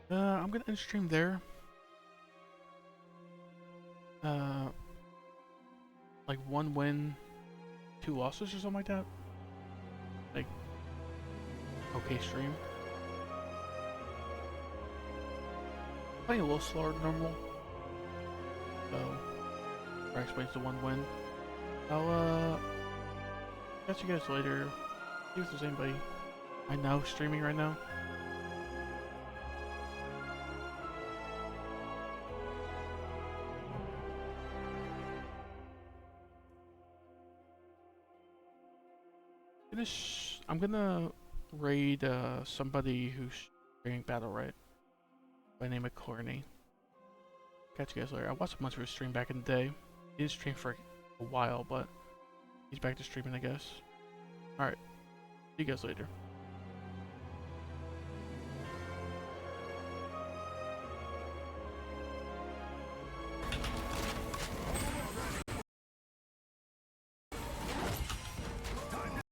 I'm gonna end stream there. Like 1 win, 2 losses or something like that. Like, okay stream. Playing a little slower than normal. So, that explains the 1 win. I'll, catch you guys later. See if there's anybody I know streaming right now. I'm gonna raid somebody who's streaming Battle Right by the name of Corny. Catch you guys later. I watched a bunch of his stream back in the day. He did stream for a while, but he's back to streaming, I guess. Alright, see you guys later.